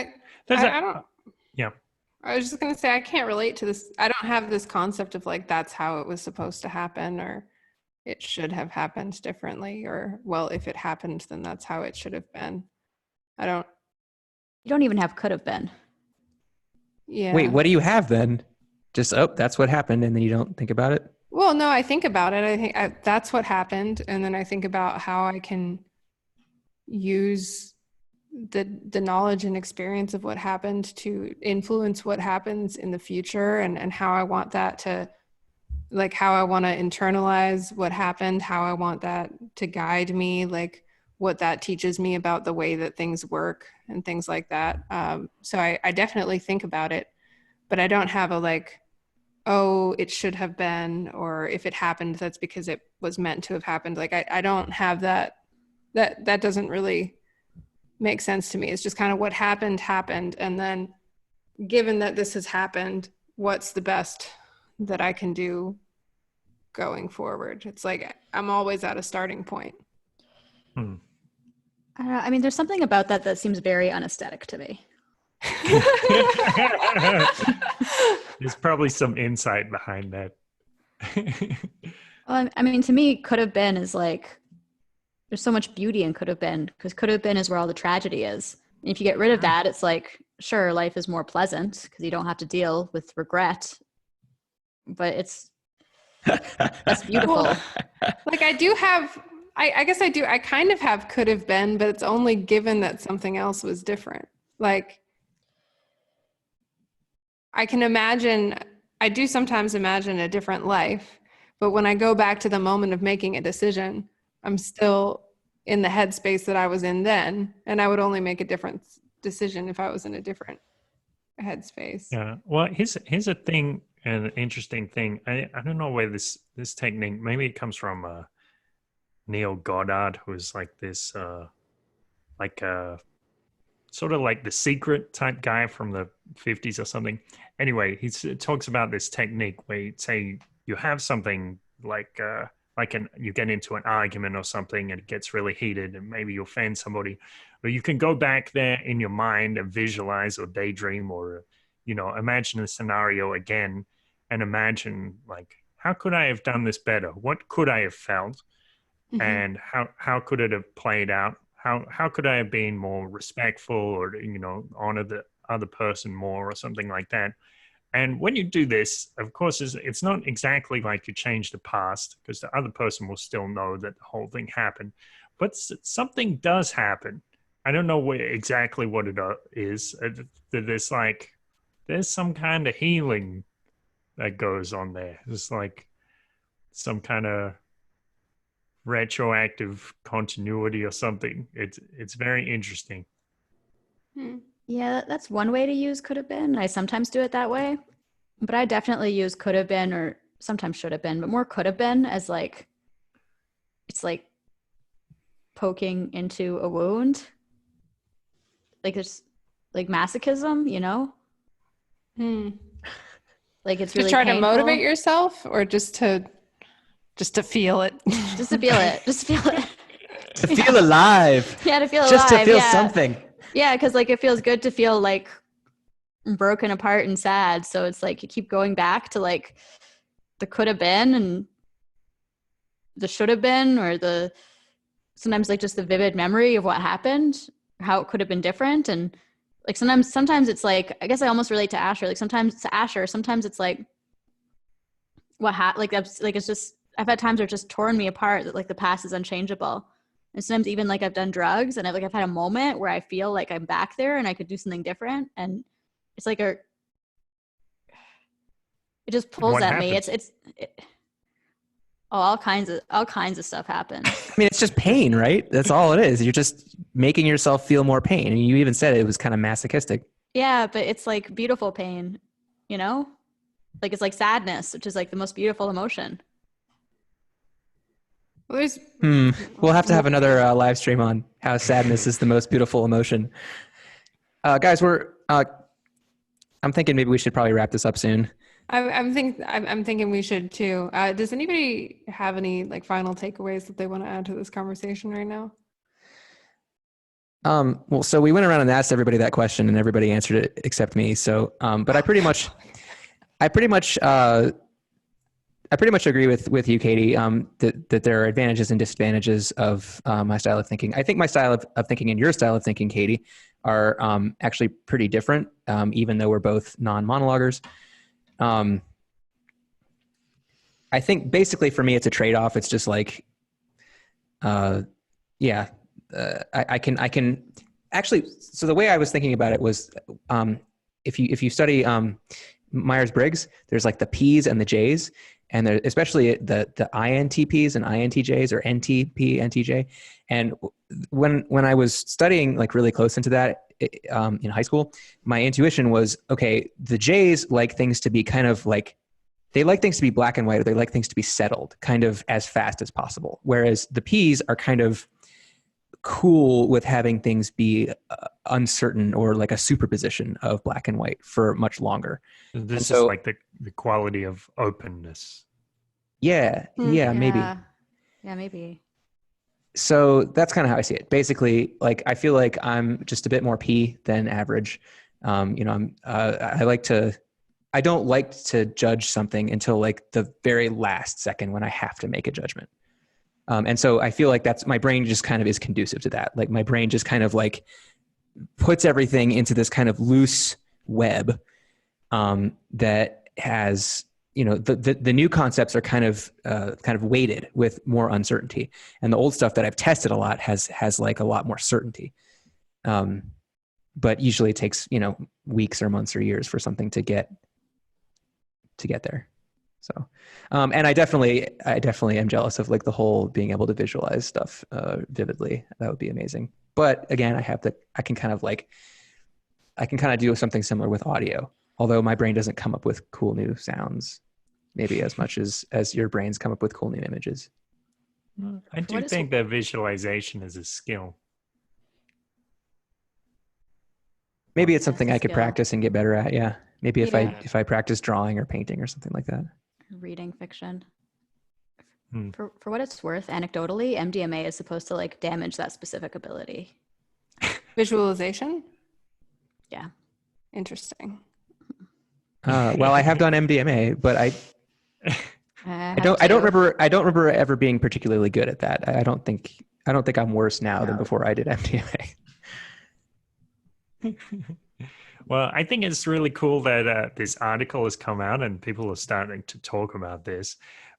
I don't. Yeah. I was just going to say, I can't relate to this. I don't have this concept of like, that's how it was supposed to happen, or it should have happened differently, or, well, if it happened, then that's how it should have been. You don't even have could have been. Yeah. Wait, what do you have then? Just, oh, that's what happened, and then you don't think about it? Well, no, I think about it. I think that's what happened. And then I think about how I can use the knowledge and experience of what happened to influence what happens in the future, and how I want that to, like, how I want to internalize what happened, how I want that to guide me, like what that teaches me about the way that things work and things like that. So I definitely think about it, but I don't have a like, oh, it should have been, or if it happened, that's because it was meant to have happened. Like, I don't have that doesn't really make sense to me. It's just kind of what happened. And then given that this has happened, what's the best that I can do going forward? It's like, I'm always at a starting point. I don't know. I mean, there's something about that seems very unaesthetic to me. There's probably some insight behind that. Well, I mean, to me, could have been is like, there's so much beauty in could have been, because could have been is where all the tragedy is. And if you get rid of that, it's like, sure, life is more pleasant because you don't have to deal with regret, but it's that's beautiful. Well, like I do have, I guess I do, I kind of have could have been, but it's only given that something else was different. Like I can imagine, I do sometimes imagine a different life, but when I go back to the moment of making a decision, I'm still in the headspace that I was in then, and I would only make a different decision if I was in a different headspace. Yeah. Well, here's a thing, an interesting thing. I don't know where this technique. Maybe it comes from Neil Goddard, who's like this, like sort of like the Secret type guy from the 50s or something. Anyway, he talks about this technique where you say you have something like you get into an argument or something and it gets really heated and maybe you offend somebody, but you can go back there in your mind and visualize or daydream or, imagine the scenario again and imagine like, how could I have done this better? What could I have felt? Mhm. And how could it have played out? How could I have been more respectful or, honor the other person more or something like that? And when you do this, of course, it's not exactly like you change the past because the other person will still know that the whole thing happened. But something does happen. I don't know exactly what it is. There's some kind of healing that goes on there. It's like some kind of retroactive continuity or something. It's very interesting. Hmm. Yeah, that's one way to use could have been. I sometimes do it that way, but I definitely use could have been or sometimes should have been, but more could have been as like, it's like poking into a wound. Like there's like masochism, Hmm. like it's To really try painful. to motivate yourself or just to feel it? Just to feel it. Just to feel it. To feel alive. Yeah, to feel Just alive. to feel yeah. something. Yeah, because like it feels good to feel like broken apart and sad. So it's like you keep going back to like the could have been and the should have been, or the sometimes like just the vivid memory of what happened, how it could have been different. And like sometimes it's like, I guess I almost relate to Asher. Like sometimes it's Asher, sometimes it's like like that's like it's just I've had times where it's just torn me apart that like the past is unchangeable. And sometimes even like I've done drugs and I've had a moment where I feel like I'm back there and I could do something different. And it's like it just pulls What at me. happens? All kinds of stuff happens. I mean, it's just pain, right? That's all it is. You're just making yourself feel more pain. And you even said it was kind of masochistic. Yeah, but it's like beautiful pain, Like it's like sadness, which is like the most beautiful emotion. Well, there's We'll have to have another live stream on how sadness is the most beautiful emotion. Guys, I'm thinking maybe we should probably wrap this up soon. I'm thinking we should too. Does anybody have any like final takeaways that they want to add to this conversation right now? Well, so we went around and asked everybody that question, and everybody answered it except me. So, but I pretty much agree with you, Katie. That there are advantages and disadvantages of my style of thinking. I think my style of thinking and your style of thinking, Katie, are actually pretty different, even though we're both non-monologuers. I think basically for me, it's a trade-off. It's just like, I can actually. So the way I was thinking about it was, if you study Myers-Briggs, there's like the P's and the J's, and there, especially the INTPs and INTJs, or NTP, NTJ. And when I was studying like really close into that in high school, my intuition was, okay, the J's like things to be kind of like, they like things to be black and white, or they like things to be settled kind of as fast as possible. Whereas the P's are kind of cool with having things be uncertain, or like a superposition of black and white for much longer. This is like the quality of openness. Yeah, maybe. Yeah, maybe. So that's kind of how I see it. Basically, like I feel like I'm just a bit more P than average. I I don't like to judge something until like the very last second when I have to make a judgment. And so I feel like that's, my brain just kind of is conducive to that. Like my brain just kind of like puts everything into this kind of loose web that has, you know, the new concepts are kind of weighted with more uncertainty, and the old stuff that I've tested a lot has like a lot more certainty. But usually it takes, you know, weeks or months or years for something to get there. So, and I definitely am jealous of like the whole being able to visualize stuff vividly. That would be amazing. But again, I can kind of do something similar with audio, although my brain doesn't come up with cool new sounds, maybe as much as your brains come up with cool new images. I do think that visualization is a skill. Maybe it's something I could practice and get better at. Yeah. Maybe if I practice drawing or painting or something like that. Reading fiction. For what it's worth, anecdotally, MDMA is supposed to like damage that specific ability. Visualization? Yeah. Interesting. Well, I have done MDMA, but I don't remember ever being particularly good at that. I don't think I'm worse now than before I did MDMA. Well, I think it's really cool that this article has come out and people are starting to talk about this,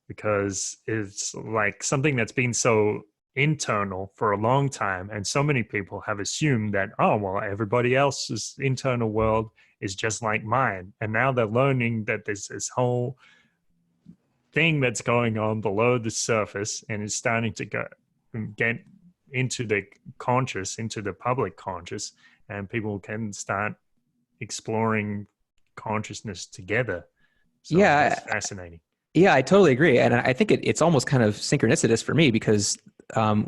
because it's like something that's been so internal for a long time, and so many people have assumed that, oh, well, everybody else's internal world is just like mine, and now they're learning that there's this whole thing that's going on below the surface, and it's starting to get into the conscious, into the public conscious, and people can start exploring consciousness together. So yeah, it's fascinating. Yeah, I totally agree. And I think it's almost kind of synchronicitous for me, because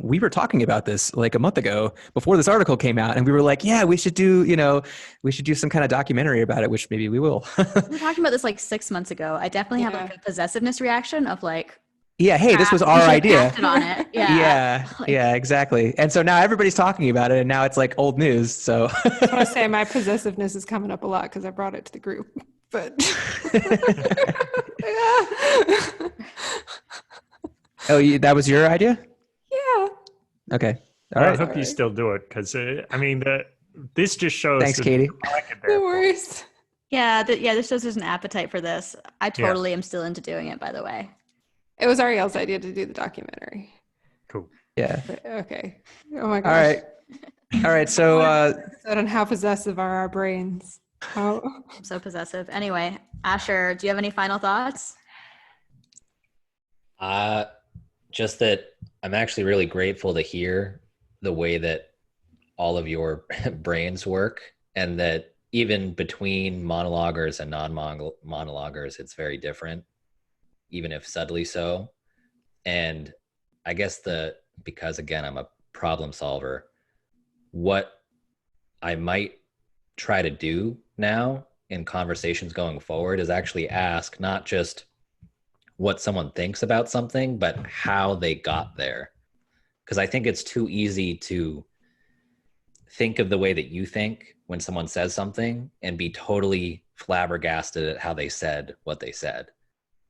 we were talking about this like a month ago before this article came out, and we were like, yeah, we should do some kind of documentary about it, which maybe we will. We were talking about this like 6 months ago. I definitely had like a possessiveness reaction of like, yeah, hey, this was our idea. Acted on it. Yeah. Yeah, exactly. And so now everybody's talking about it, and now it's like old news. So I want to say my possessiveness is coming up a lot because I brought it to the group. But oh, that was your idea? Yeah. Okay. All right. I hope you still do it, because I mean, this just shows. Thanks, Katie. No worries. Yeah, this shows there's an appetite for this. I totally am still into doing it, by the way. It was Ariel's idea to do the documentary. Cool. Yeah. Okay. Oh my gosh. All right. So on how possessive are our brains? How... I'm so possessive. Anyway, Asher, do you have any final thoughts? Just that I'm actually really grateful to hear the way that all of your brains work, and that even between monologuers and non-monologuers, it's very different, even if subtly so. And I guess because again, I'm a problem solver, what I might try to do now in conversations going forward is actually ask not just what someone thinks about something, but how they got there. Because I think it's too easy to think of the way that you think when someone says something and be totally flabbergasted at how they said what they said.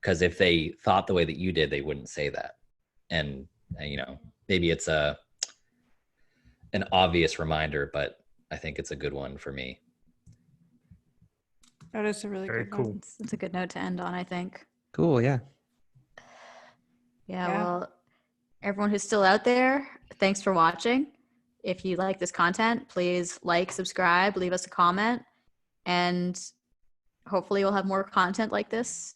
Because if they thought the way that you did, they wouldn't say that. And maybe it's an obvious reminder, but I think it's a good one for me. That is a really good cool. one. It's a good note to end on, I think. cool. Yeah. Yeah, well, everyone who's still out there, thanks for watching. If you like this content, please like, subscribe, leave us a comment, and hopefully we'll have more content like this